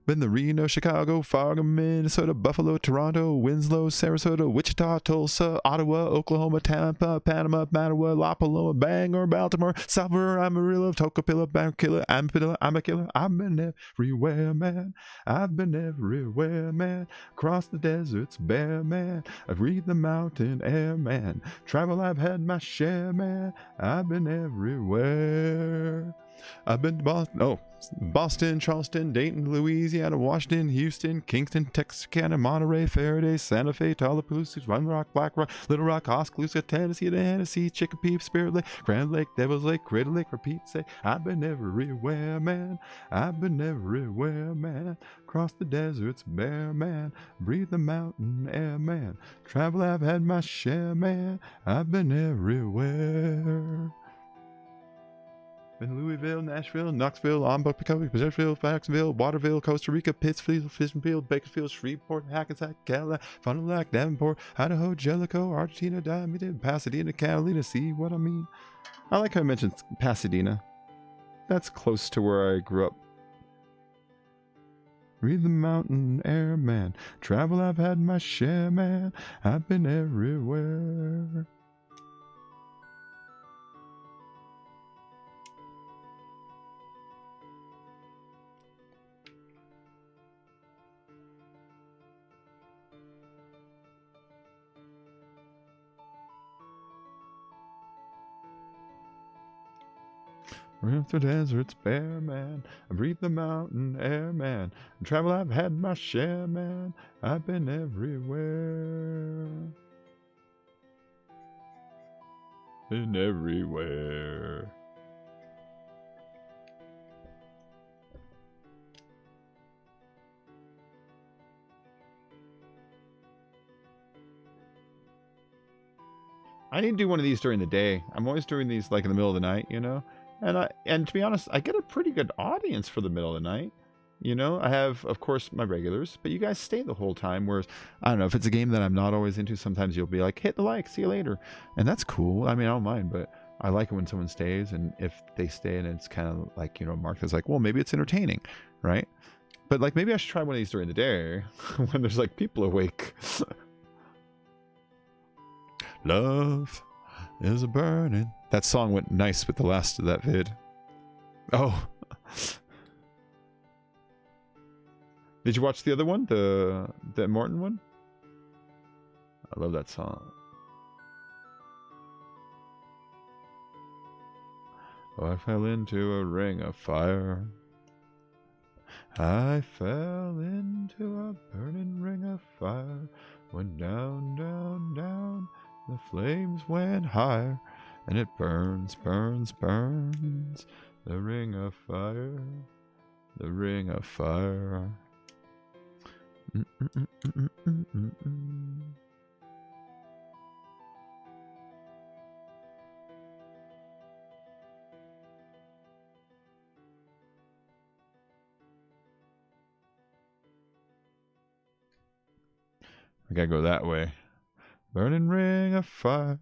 Been to Reno, Chicago, Fargo, Minnesota, Buffalo, Toronto, Winslow, Sarasota, Wichita, Tulsa, Ottawa, Oklahoma, Tampa, Panama, Mattawa, La Paloma, Bangor, Baltimore, Salvador, Amarillo, Tocopilla, Banquilla, Ampilla, Amakilla. I've been everywhere, man. I've been everywhere, man. Across the deserts bare, man. I've breathed the mountain air, man. Travel, I've had my share, man. I've been everywhere. I've been to Boston, Charleston, Dayton, Louisiana, Washington, Houston, Kingston, Texarkana, Monterey, Faraday, Santa Fe, Tallapoosa, Run Rock, Black Rock, Little Rock, Oskaloosa, Tennessee, Tennessee, Chicopee, Spirit Lake, Grand Lake, Devil's Lake, Crater Lake, for Pete's sake. I've been everywhere, man. I've been everywhere, man. Across the deserts bare, man. Breathe the mountain air, man. Travel, I've had my share, man. I've been everywhere. In Louisville, Nashville, Knoxville, Lombok, Pecoe, Bakersfield, Jacksonville, Waterville, Costa Rica, Pittsfield, Fishingfield, Bakersfield, Shreveport, Hackensack, Cadillac, Fond du Lac, Davenport, Idaho, Jellicoe, Argentina, Diamond, Pasadena, Catalina. See what I mean? I like how I mentioned Pasadena. That's close to where I grew up. Read the mountain air, man. Travel, I've had my share, man. I've been everywhere. Run through deserts bare, man. I breathe the mountain air, man. Travel, I've had my share, man. I've been everywhere. Been everywhere. I need to do one of these during the day. I'm always doing these like in the middle of the night, you know? And to be honest, I get a pretty good audience for the middle of the night. You know, I have, of course, my regulars, but you guys stay the whole time. Whereas, I don't know, if it's a game that I'm not always into, sometimes you'll be like, hit the like, see you later. And that's cool. I mean, I don't mind, but I like it when someone stays. And if they stay and it's kind of like, you know, marked as like, well, maybe it's entertaining, right? But like, maybe I should try one of these during the day when there's like people awake. Love is a burning. That song went nice with the last of that vid. Oh. Did you watch the other one? The Morton one? I love that song. Oh, I fell into a ring of fire. I fell into a burning ring of fire. Went down, down, down. The flames went higher. And it burns, burns, burns. The ring of fire. The ring of fire. I gotta go that way. Burning ring of fire.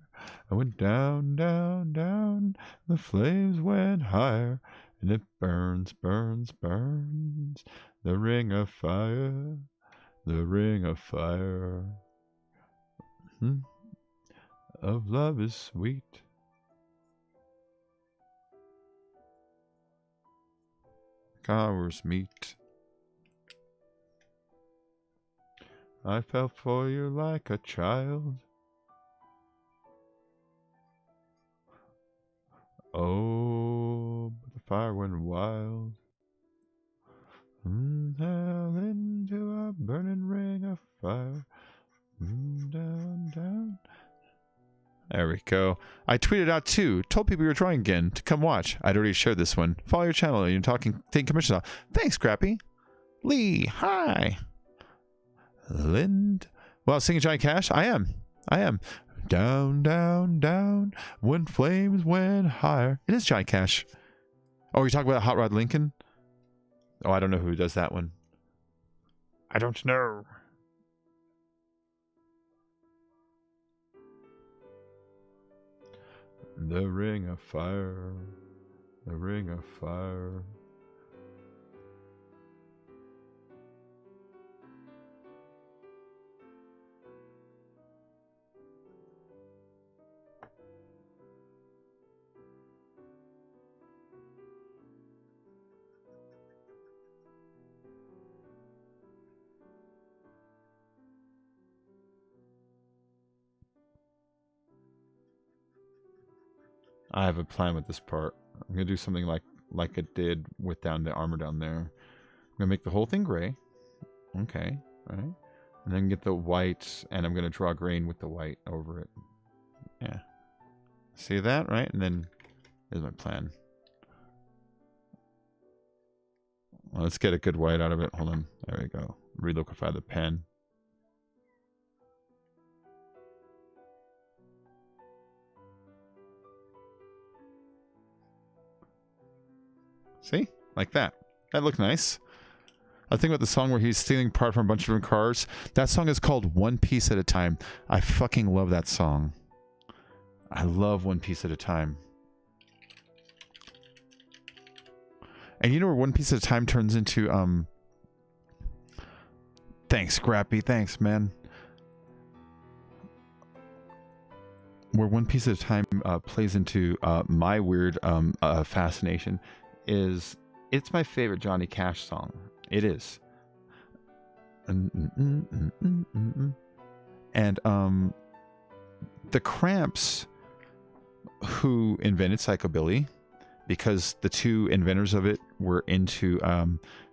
I went down, down, down. The flames went higher. And it burns, burns, burns. The ring of fire. The ring of fire. of love is sweet. Ours meet. I fell for you like a child. Oh, but the fire went wild. Fell into a burning ring of fire. Down, down. There we go. I tweeted out too. Told people you were drawing again to come watch. I'd already shared this one. Follow your channel. You're taking commissions off. Thanks, Crappy. Lee, hi. Lind. Well, singing Johnny Cash? I am. Down, down, down. When flames went higher. It is Johnny Cash. Oh, you're talking about Hot Rod Lincoln? Oh, I don't know who does that one. I don't know. The ring of fire. The ring of fire. I have a plan with this part. I'm gonna do something like it did with the armor down there. I'm gonna make the whole thing gray. Okay, right. And then get the white, and I'm gonna draw green with the white over it. Yeah. See that, right? And then here's my plan. Well, let's get a good white out of it. Hold on. There we go. Relocify the pen. See? Like that. That looked nice. I think about the song where he's stealing part from a bunch of different cars. That song is called One Piece at a Time. I fucking love that song. I love One Piece at a Time. And you know where One Piece at a Time turns into, Thanks, Scrappy. Thanks, man. Where One Piece at a Time plays into my weird fascination is it's my favorite Johnny Cash song. It is. And the Cramps, who invented psychobilly, because the two inventors of it were into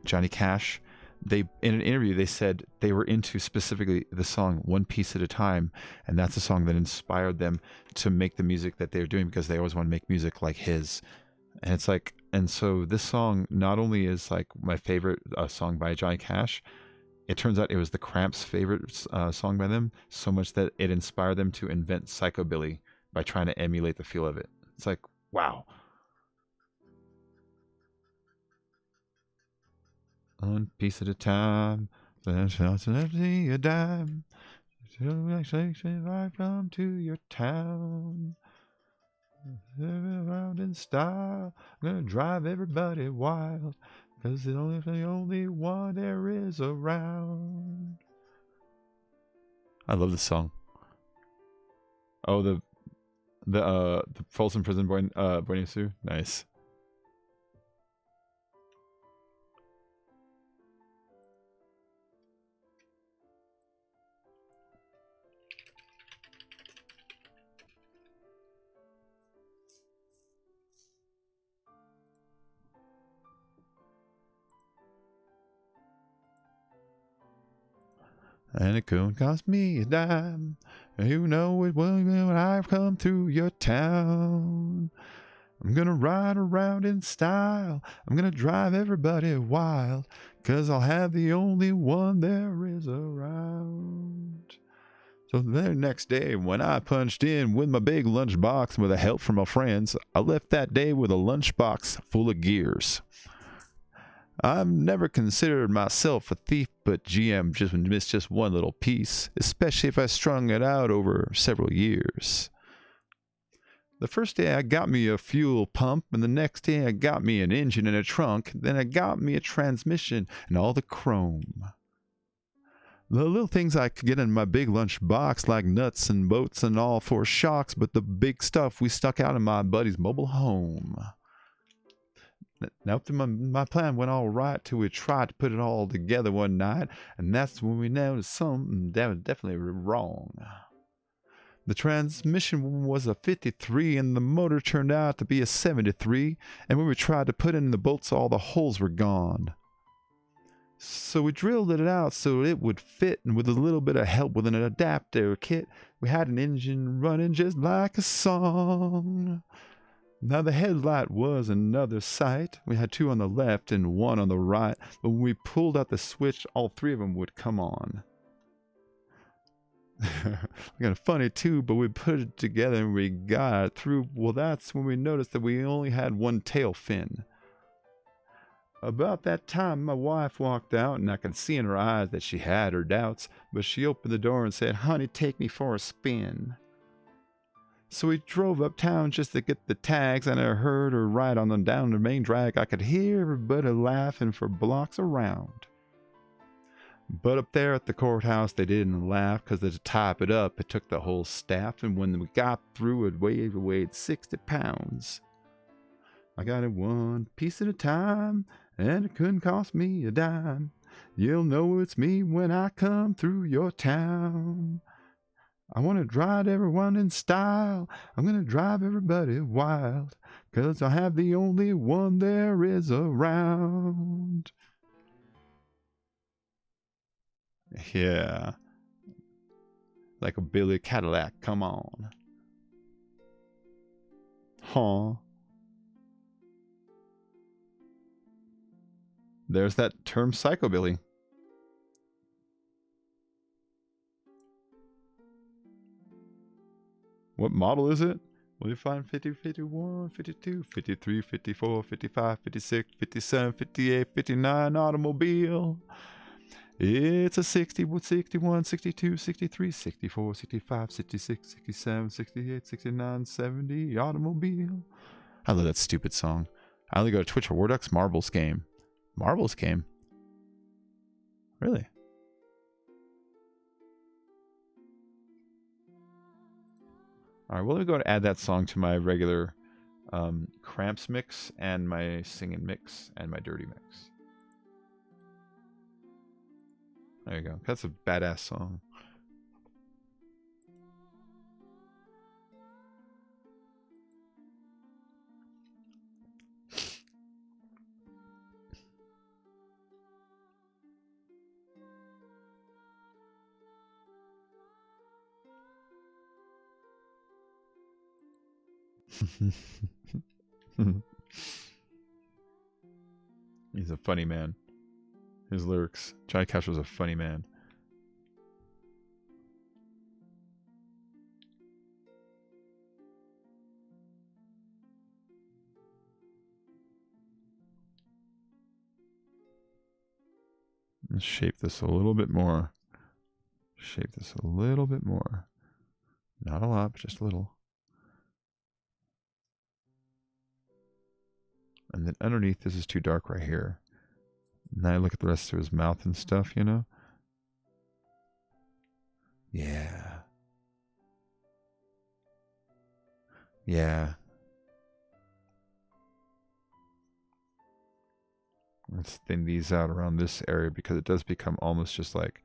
Johnny Cash, they in an interview they said they were into specifically the song One Piece at a Time, and that's a song that inspired them to make the music that they're doing, because they always want to make music like his. And it's like, and so this song not only is like my favorite song by Johnny Cash, it turns out it was the Cramps' favorite song by them, so much that it inspired them to invent psychobilly by trying to emulate the feel of it. It's like, wow. One piece at a time, there's a dime. If I come to your town, around in style, I'm gonna drive everybody wild, 'cause it's the only one there is around. I love this song. Oh, the Folsom Prison Boy Sue, nice. And it couldn't cost me a dime. You know it will when I've come through your town. I'm gonna ride around in style. I'm gonna drive everybody wild, 'cause I'll have the only one there is around. So the very next day, when I punched in with my big lunchbox and with the help from my friends, I left that day with a lunchbox full of gears. I've never considered myself a thief, but GM just missed just one little piece, especially if I strung it out over several years. The first day I got me a fuel pump, and the next day I got me an engine and a trunk, then I got me a transmission and all the chrome. The little things I could get in my big lunch box, like nuts and boats and all for shocks, but the big stuff we stuck out in my buddy's mobile home. Now, up to my plan went all right till we tried to put it all together one night, and that's when we noticed something that was definitely wrong. The transmission was a 53 and the motor turned out to be a 73, and when we tried to put in the bolts, all the holes were gone. So we drilled it out so it would fit, and with a little bit of help with an adapter kit, we had an engine running just like a song. Now the headlight was another sight. We had two on the left and one on the right, but when we pulled out the switch, all three of them would come on. Kind of funny too, but we put it together and we got it through. Well, that's when we noticed that we only had one tail fin. About that time, my wife walked out, and I could see in her eyes that she had her doubts, but she opened the door and said, "Honey, take me for a spin." So we drove uptown just to get the tags, and I heard her ride on them down the main drag. I could hear everybody laughing for blocks around. But up there at the courthouse, they didn't laugh, because to type it up, it took the whole staff, and when we got through, it weighed 60 pounds. I got it one piece at a time, and it couldn't cost me a dime. You'll know it's me when I come through your town. I want to drive everyone in style. I'm going to drive everybody wild, 'cause I have the only one there is around. Yeah. Like a Billy Cadillac, come on. Huh. There's that term psychobilly. What model is it? Will you find 50, 51, 52, 53, 54, 55, 56, 57, 58, 59 automobile? It's a 60, 61, 62, 63, 64, 65, 66, 67, 68, 69, 70 automobile. I love that stupid song. I only go to Twitch for Warduck's Marbles game. Marbles game? Really? Alright, well, let me go and add that song to my regular Cramps mix and my singing mix and my dirty mix. There you go. That's a badass song. He's a funny man. His lyrics. Johnny Cash was a funny man. Let's shape this a little bit more. Shape this a little bit more. Not a lot, but just a little. And then underneath, this is too dark right here. Now I look at the rest of his mouth and stuff, you know? Yeah. Yeah. Let's thin these out around this area because it does become almost just like...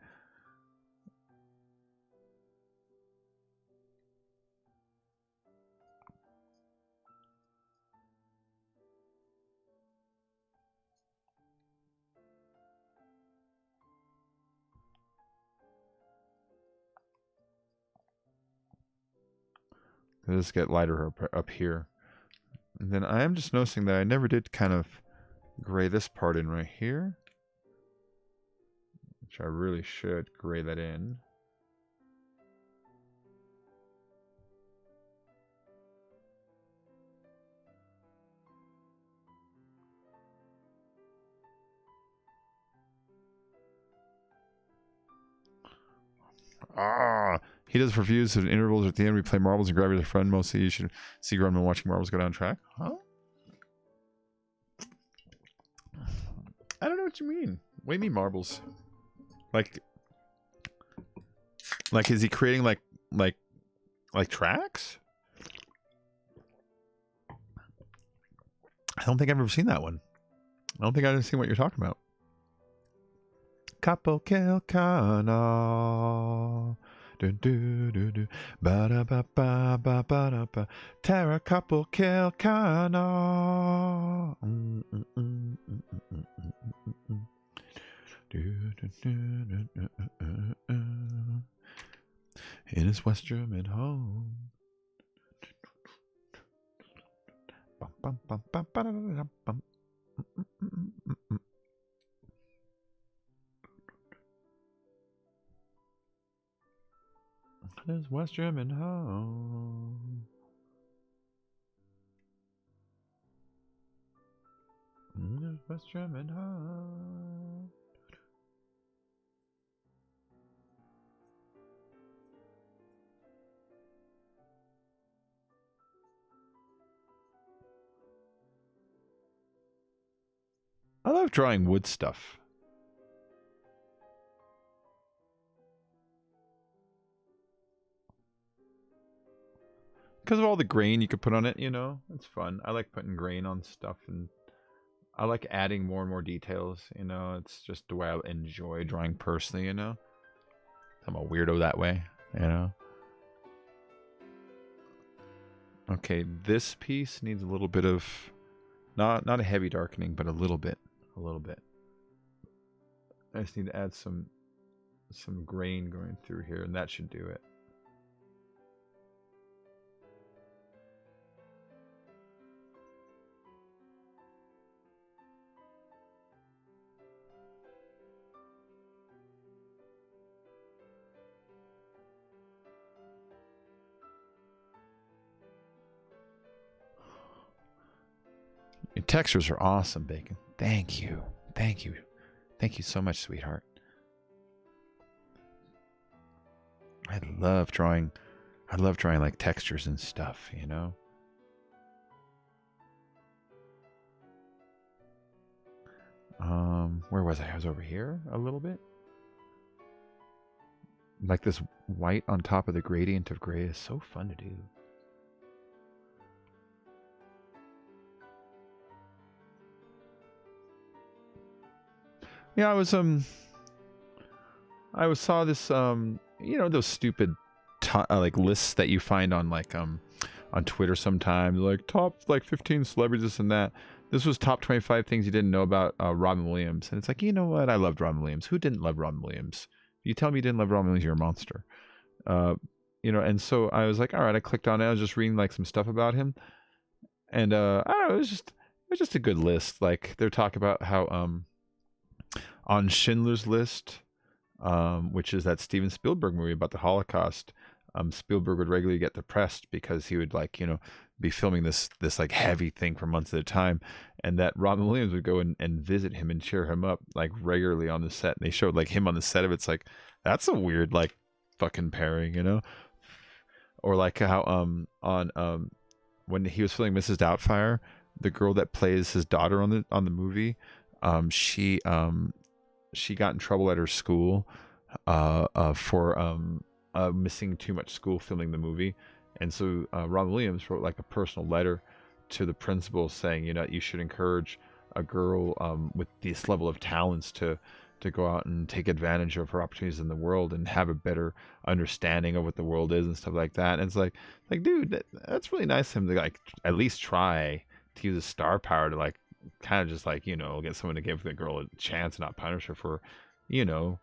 Let's get lighter up here. And then I am just noticing that I never did kind of gray this part in right here. Which I really should gray that in. He does reviews at intervals at the end. We play marbles and grab your friend. Mostly you should see Grumman watching marbles go down track. Huh? I don't know what you mean. What do you mean marbles? Like Like, is he creating like tracks? I don't think I've ever seen that one. I don't think I've seen what you're talking about. Capo Kilcana. Do do do do. Ba da ba ba ba ba da ba. Terra Capo Kilcana. In his West German home. Bum, bum, bum, bum, bum. His West German home. His West German home. I love drawing wood stuff. Because of all the grain you could put on it, you know? It's fun. I like putting grain on stuff, and I like adding more and more details, you know? It's just the way I enjoy drawing personally, you know? I'm a weirdo that way, you know? Okay, this piece needs a little bit of... Not a heavy darkening, but a little bit. A little bit. I just need to add some grain going through here, and that should do it. Your textures are awesome, Bacon. Thank you. Thank you. Thank you so much, sweetheart. I love drawing like textures and stuff, you know? Where was I? I was over here a little bit. Like this white on top of the gradient of gray is so fun to do. Yeah, I saw this you know, those stupid like lists that you find on like on Twitter sometimes, like top like 15 celebrities, this and that. This was top 25 things you didn't know about Robin Williams, and it's like, you know what? I loved Robin Williams. Who didn't love Robin Williams? If you tell me you didn't love Robin Williams, you're a monster. You know, and so I was like, all right, I clicked on it. I was just reading like some stuff about him, and I don't know, it was just a good list. Like they're talking about how on Schindler's List, which is that Steven Spielberg movie about the Holocaust, Spielberg would regularly get depressed because he would, like, you know, be filming this like heavy thing for months at a time, and that Robin Williams would go and visit him and cheer him up like regularly on the set. And they showed like him on the set of it. It's like, that's a weird like fucking pairing, you know? Or like how on when he was filming Mrs. Doubtfire, the girl that plays his daughter on the movie, she got in trouble at her school for missing too much school filming the movie. And so Robin Williams wrote like a personal letter to the principal saying, you know, you should encourage a girl with this level of talents to go out and take advantage of her opportunities in the world and have a better understanding of what the world is and stuff like that. And it's like dude, that's really nice of him to like at least try to use his star power to like kind of just like, you know, get someone to give the girl a chance and not punish her for, you know,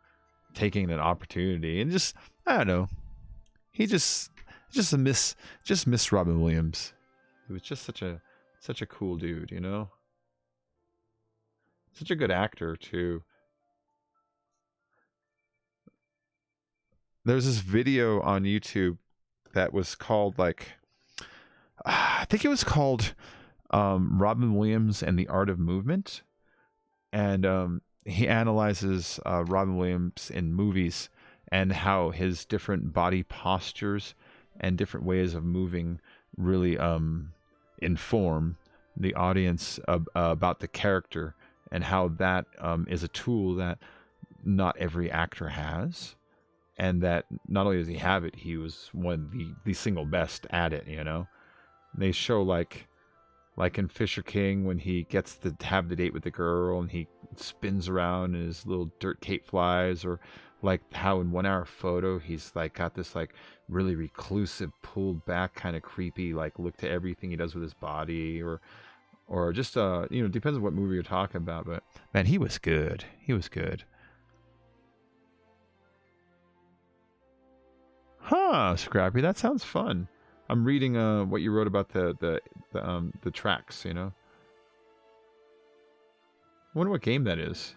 taking an opportunity. And just, I don't know, he just miss Robin Williams. He was just such a cool dude, you know, such a good actor too. There's this video on YouTube that was called like, I think it was called Robin Williams and the Art of Movement, and he analyzes Robin Williams in movies and how his different body postures and different ways of moving really inform the audience about the character, and how that is a tool that not every actor has, and that not only does he have it, he was one of the single best at it. They show like in Fisher King when he gets to have the date with the girl and he spins around and his little dirt cape flies, or like how in 1 Hour Photo he's like got this like really reclusive, pulled back, kind of creepy like look to everything he does with his body, or just depends on what movie you're talking about. But man, he was good. He was good. Huh, Scrappy, that sounds fun. I'm reading what you wrote about the tracks. I wonder what game that is.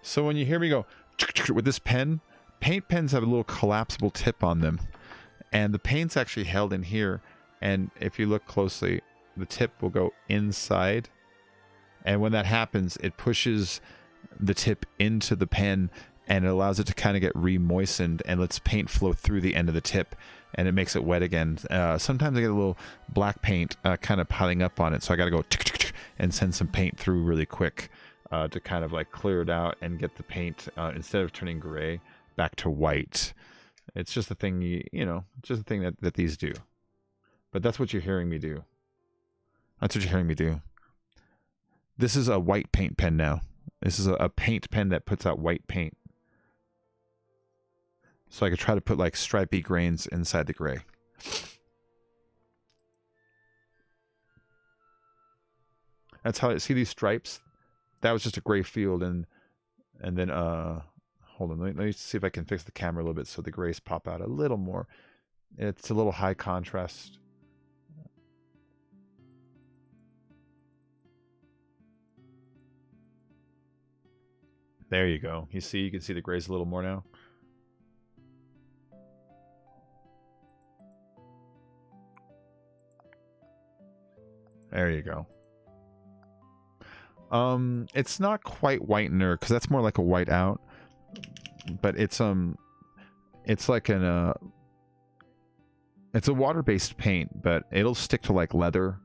So when you hear me go with this pen, paint pens have a little collapsible tip on them, and the paint's actually held in here, and if you look closely, the tip will go inside, and when that happens, it pushes the tip into the pen, and it allows it to kind of get re-moistened and lets paint flow through the end of the tip, and it makes it wet again. Sometimes I get a little black paint kind of piling up on it, so I got to go and send some paint through really quick. To kind of like clear it out and get the paint, instead of turning gray, back to white. It's just a thing, just a thing that these do. But that's what you're hearing me do. That's what you're hearing me do. This is a white paint pen now. This is a paint pen that puts out white paint. So I could try to put like stripy grains inside the gray. That's how see these stripes? That was just a gray field, and then hold on, let me see if I can fix the camera a little bit so the grays pop out a little more. It's a little high contrast. There you go. You can see the grays a little more now. There you go. It's not quite whitener because that's more like a white out, but it's like it's a water-based paint, but it'll stick to like leather.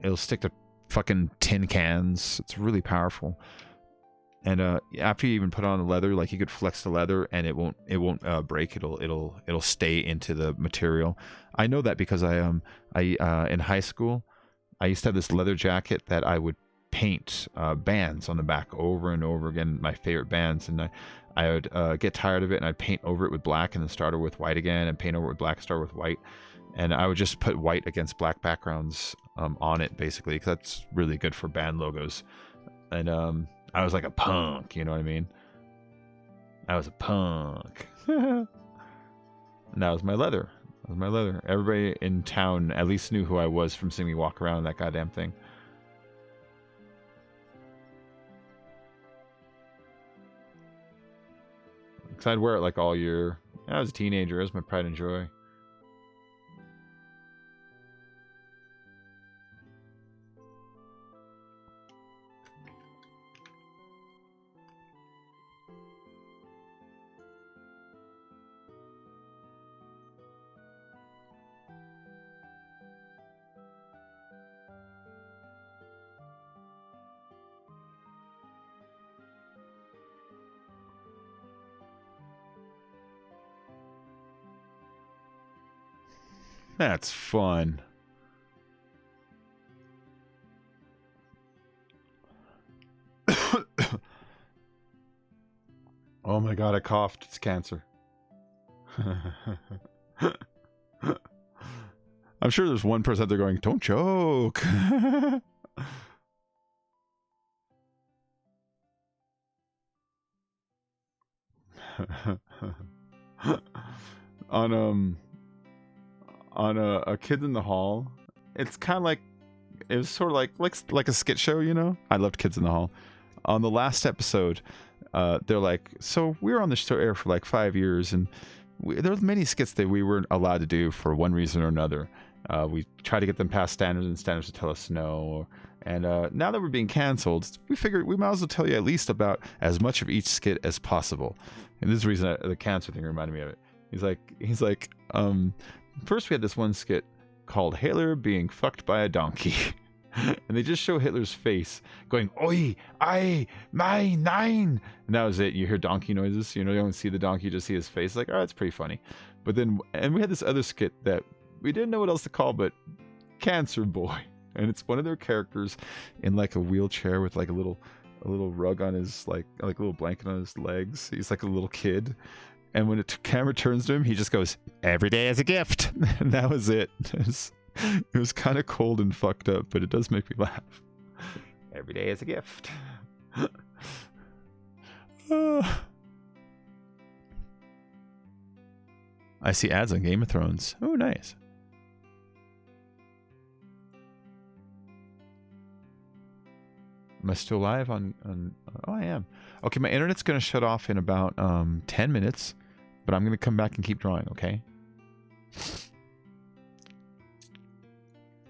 It'll stick to fucking tin cans. It's really powerful. And after you even put on the leather, like you could flex the leather and it won't break. It'll stay into the material. I know that because I in high school I used to have this leather jacket that I would paint bands on the back over and over again, my favorite bands, and I would get tired of it and I'd paint over it with black and then start over with white again and paint over it with black, start with white, and I would just put white against black backgrounds on it basically because that's really good for band logos. And I was like a punk, you know what I mean? I was a punk. And that was my leather. That was my leather. Everybody in town at least knew who I was from seeing me walk around that goddamn thing. Because I'd wear it like all year. I was a teenager. It was my pride and joy. That's fun. Oh my god, I coughed. It's cancer. I'm sure there's one person out there going, don't joke. On a Kid in the Hall, it's kind of like, it was sort of like a skit show, you know? I loved Kids in the Hall. On the last episode, they're like, so we were on the show air for like 5 years, and there was many skits that we weren't allowed to do for one reason or another. We try to get them past standards, and standards to tell us no. And now that we're being canceled, we figured we might as well tell you at least about as much of each skit as possible. And this is the reason the cancer thing reminded me of it. He's like, first we had this one skit called Hitler being fucked by a donkey. And they just show Hitler's face going, oi, I, mine, nine. And that was it. You hear donkey noises. You don't see the donkey, you just see his face. Like, oh, that's pretty funny. But then, and we had this other skit that we didn't know what else to call, but Cancer Boy. And it's one of their characters in like a wheelchair with like a little rug on his, like a little blanket on his legs. He's like a little kid. And when the camera turns to him, he just goes, every day as a gift. And that was it. It was kind of cold and fucked up, but it does make me laugh. Every day is a gift. I see ads on Game of Thrones. Oh, nice. Am I still live on oh, I am. Okay, my internet's going to shut off in about 10 minutes, but I'm going to come back and keep drawing, okay?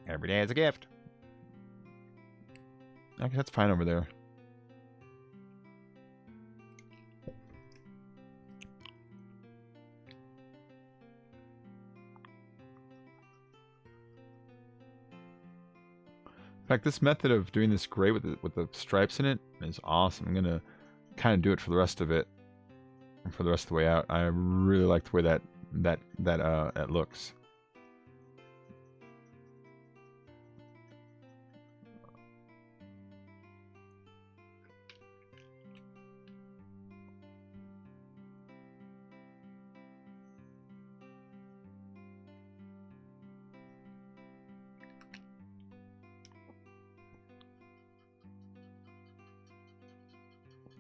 Every day is a gift. Okay, that's fine over there. In fact, this method of doing this gray with the stripes in it is awesome. I'm gonna kind of do it for the rest of it, and for the rest of the way out. I really like the way that looks.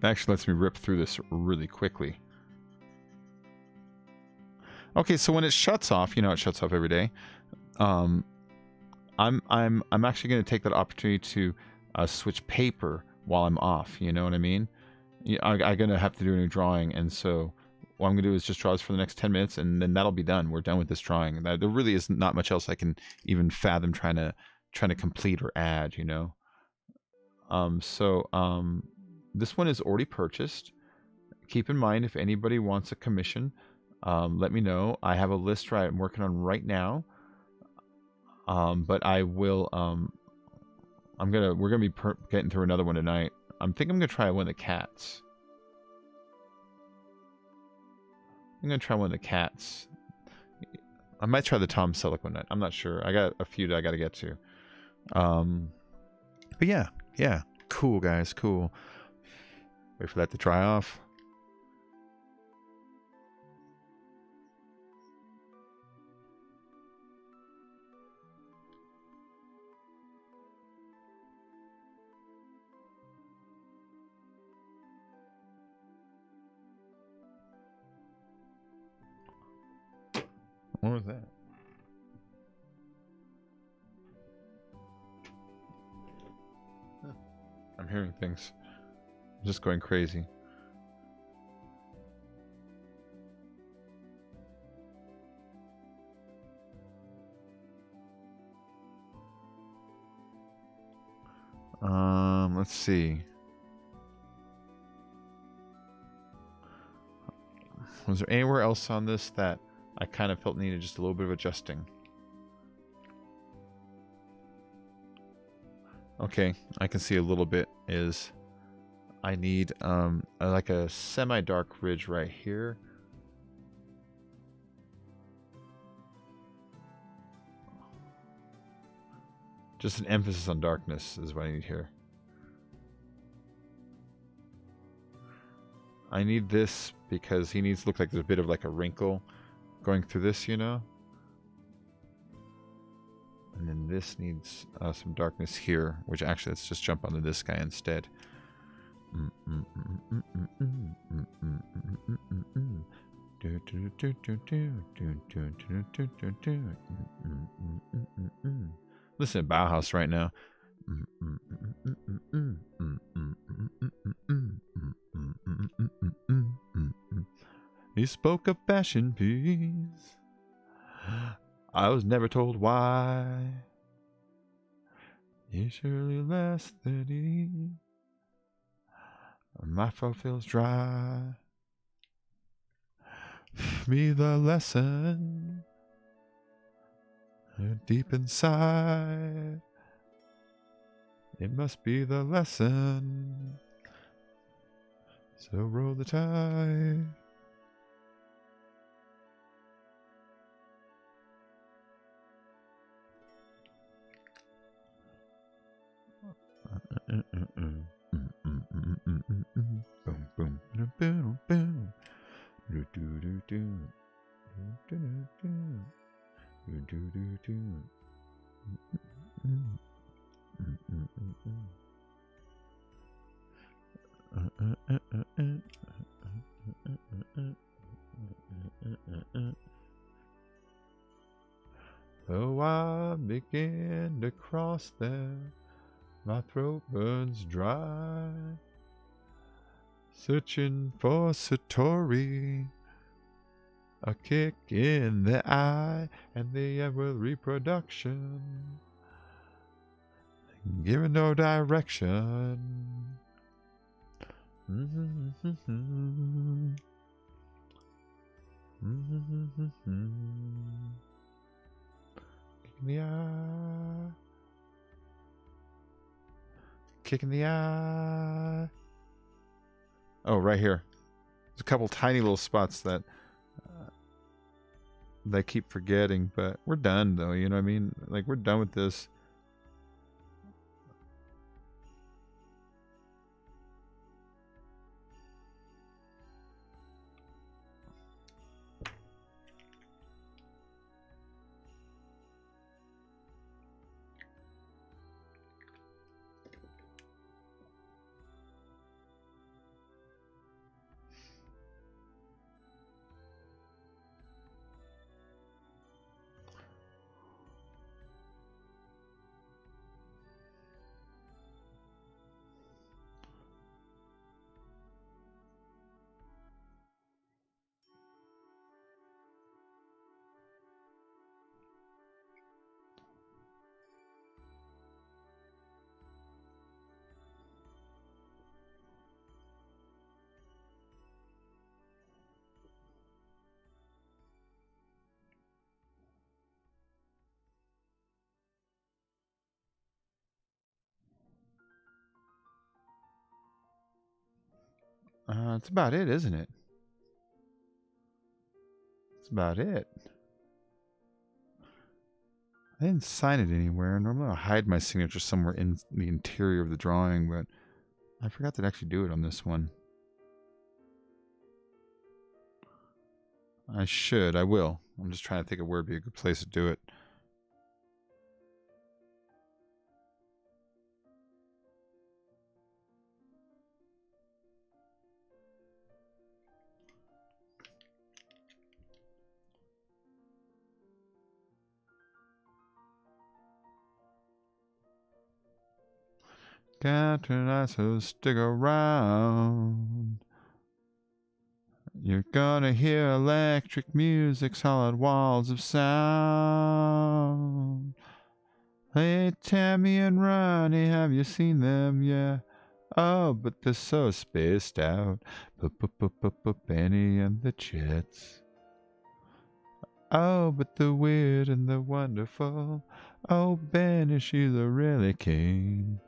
It actually lets me rip through this really quickly. Okay, so when it shuts off, it shuts off every day. I'm actually going to take that opportunity to switch paper while I'm off. You know what I mean? I'm going to have to do a new drawing, and so what I'm going to do is just draw this for the next 10 minutes, and then that'll be done. We're done with this drawing. There really is not much else I can even fathom trying to complete or add. This one is already purchased. Keep in mind, if anybody wants a commission, let me know. I have a list I'm working on right now. But I will. We're gonna be getting through another one tonight. I'm gonna try one of the cats. I'm gonna try one of the cats. I might try the Tom Selleck one. I'm not sure. I got a few that I got to get to. But yeah, cool guys, cool. Wait for that to dry off. What was that? Huh. I'm hearing things. I'm just going crazy. Let's see. Was there anywhere else on this that I kind of felt needed just a little bit of adjusting? Okay, I can see a little bit is I need like a semi-dark ridge right here. Just an emphasis on darkness is what I need here. I need this because he needs to look like there's a bit of like a wrinkle going through this, And then this needs some darkness here, which actually, let's just jump onto this guy instead. Listen to Bauhaus right now. He spoke of fashion piece. I was never told why. You surely less than he. My throat feels dry. Me the lesson deep inside. It must be the lesson. So roll the tide. Boom, boom, boom, boom. Do do do do. Do do do. Do do do do. Though I begin to cross there, my throat burns dry. Searching for Satori, a kick in the eye, and the end with reproduction. Given no direction. Kick in the eye. Kick in the eye. Oh, right here. There's a couple tiny little spots that I keep forgetting, but we're done though, you know what I mean? Like, we're done with this. That's about it, isn't it? That's about it. I didn't sign it anywhere. Normally I'll hide my signature somewhere in the interior of the drawing, but I forgot to actually do it on this one. I should. I will. I'm just trying to think of where would be a good place to do it. Captain, I so stick around. You're gonna hear electric music, solid walls of sound. Hey, Tammy and Ronnie, have you seen them? Yeah. Oh, but they're so spaced out. Benny and the Jets. Oh, but the weird and the wonderful. Oh, Benny, she's a really king.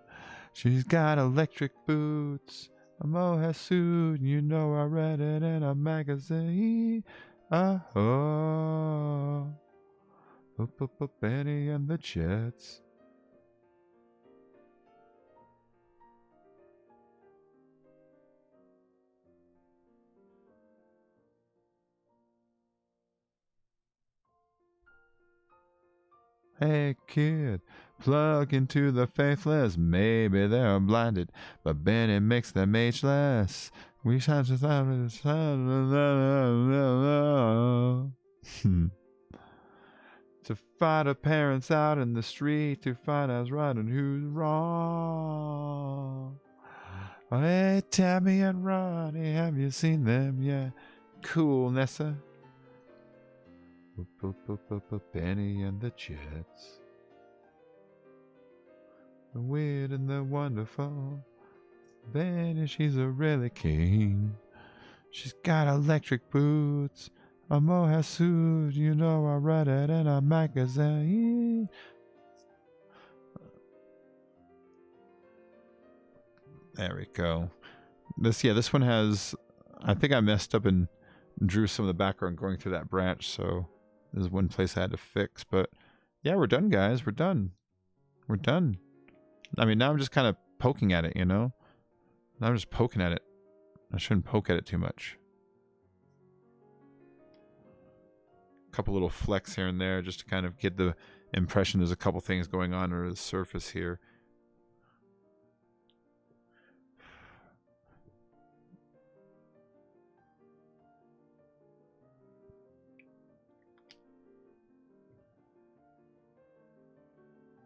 She's got electric boots, a mohair suit, you know I read it in a magazine. Oh, Benny and the Jets. Hey kid, plug into the faithless. Maybe they're blinded, but Benny makes them ageless. We shine to to find our parents out in the street, to find who's right and who's wrong. Hey, Tammy and Ronnie, have you seen them? Yeah, cool, Nessa. Benny and the Jets. The weird and the wonderful. Benny, she's a really king. She's got electric boots, a mohair suit. You know I read it in a magazine. There we go. This one has. I think I messed up and drew some of the background going through that branch, so this is one place I had to fix. But yeah, we're done, guys. We're done. We're done. I mean, now I'm just kind of poking at it, you know? Now I'm just poking at it. I shouldn't poke at it too much. A couple little flecks here and there just to kind of get the impression there's a couple things going on under the surface here.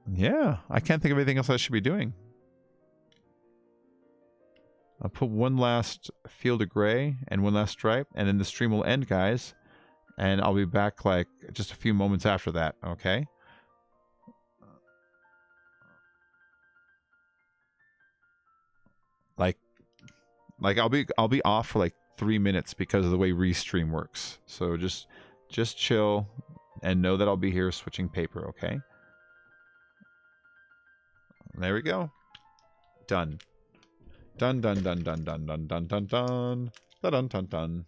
Yeah, I can't think of anything else I should be doing. I'll put one last field of gray and one last stripe, and then the stream will end, guys. And I'll be back like just a few moments after that, okay? Like I'll be off for like 3 minutes because of the way Restream works. So just chill and know that I'll be here switching paper, okay? There we go. Done. Done, done, done, done, done, done, done, done, done, done, done, done, done.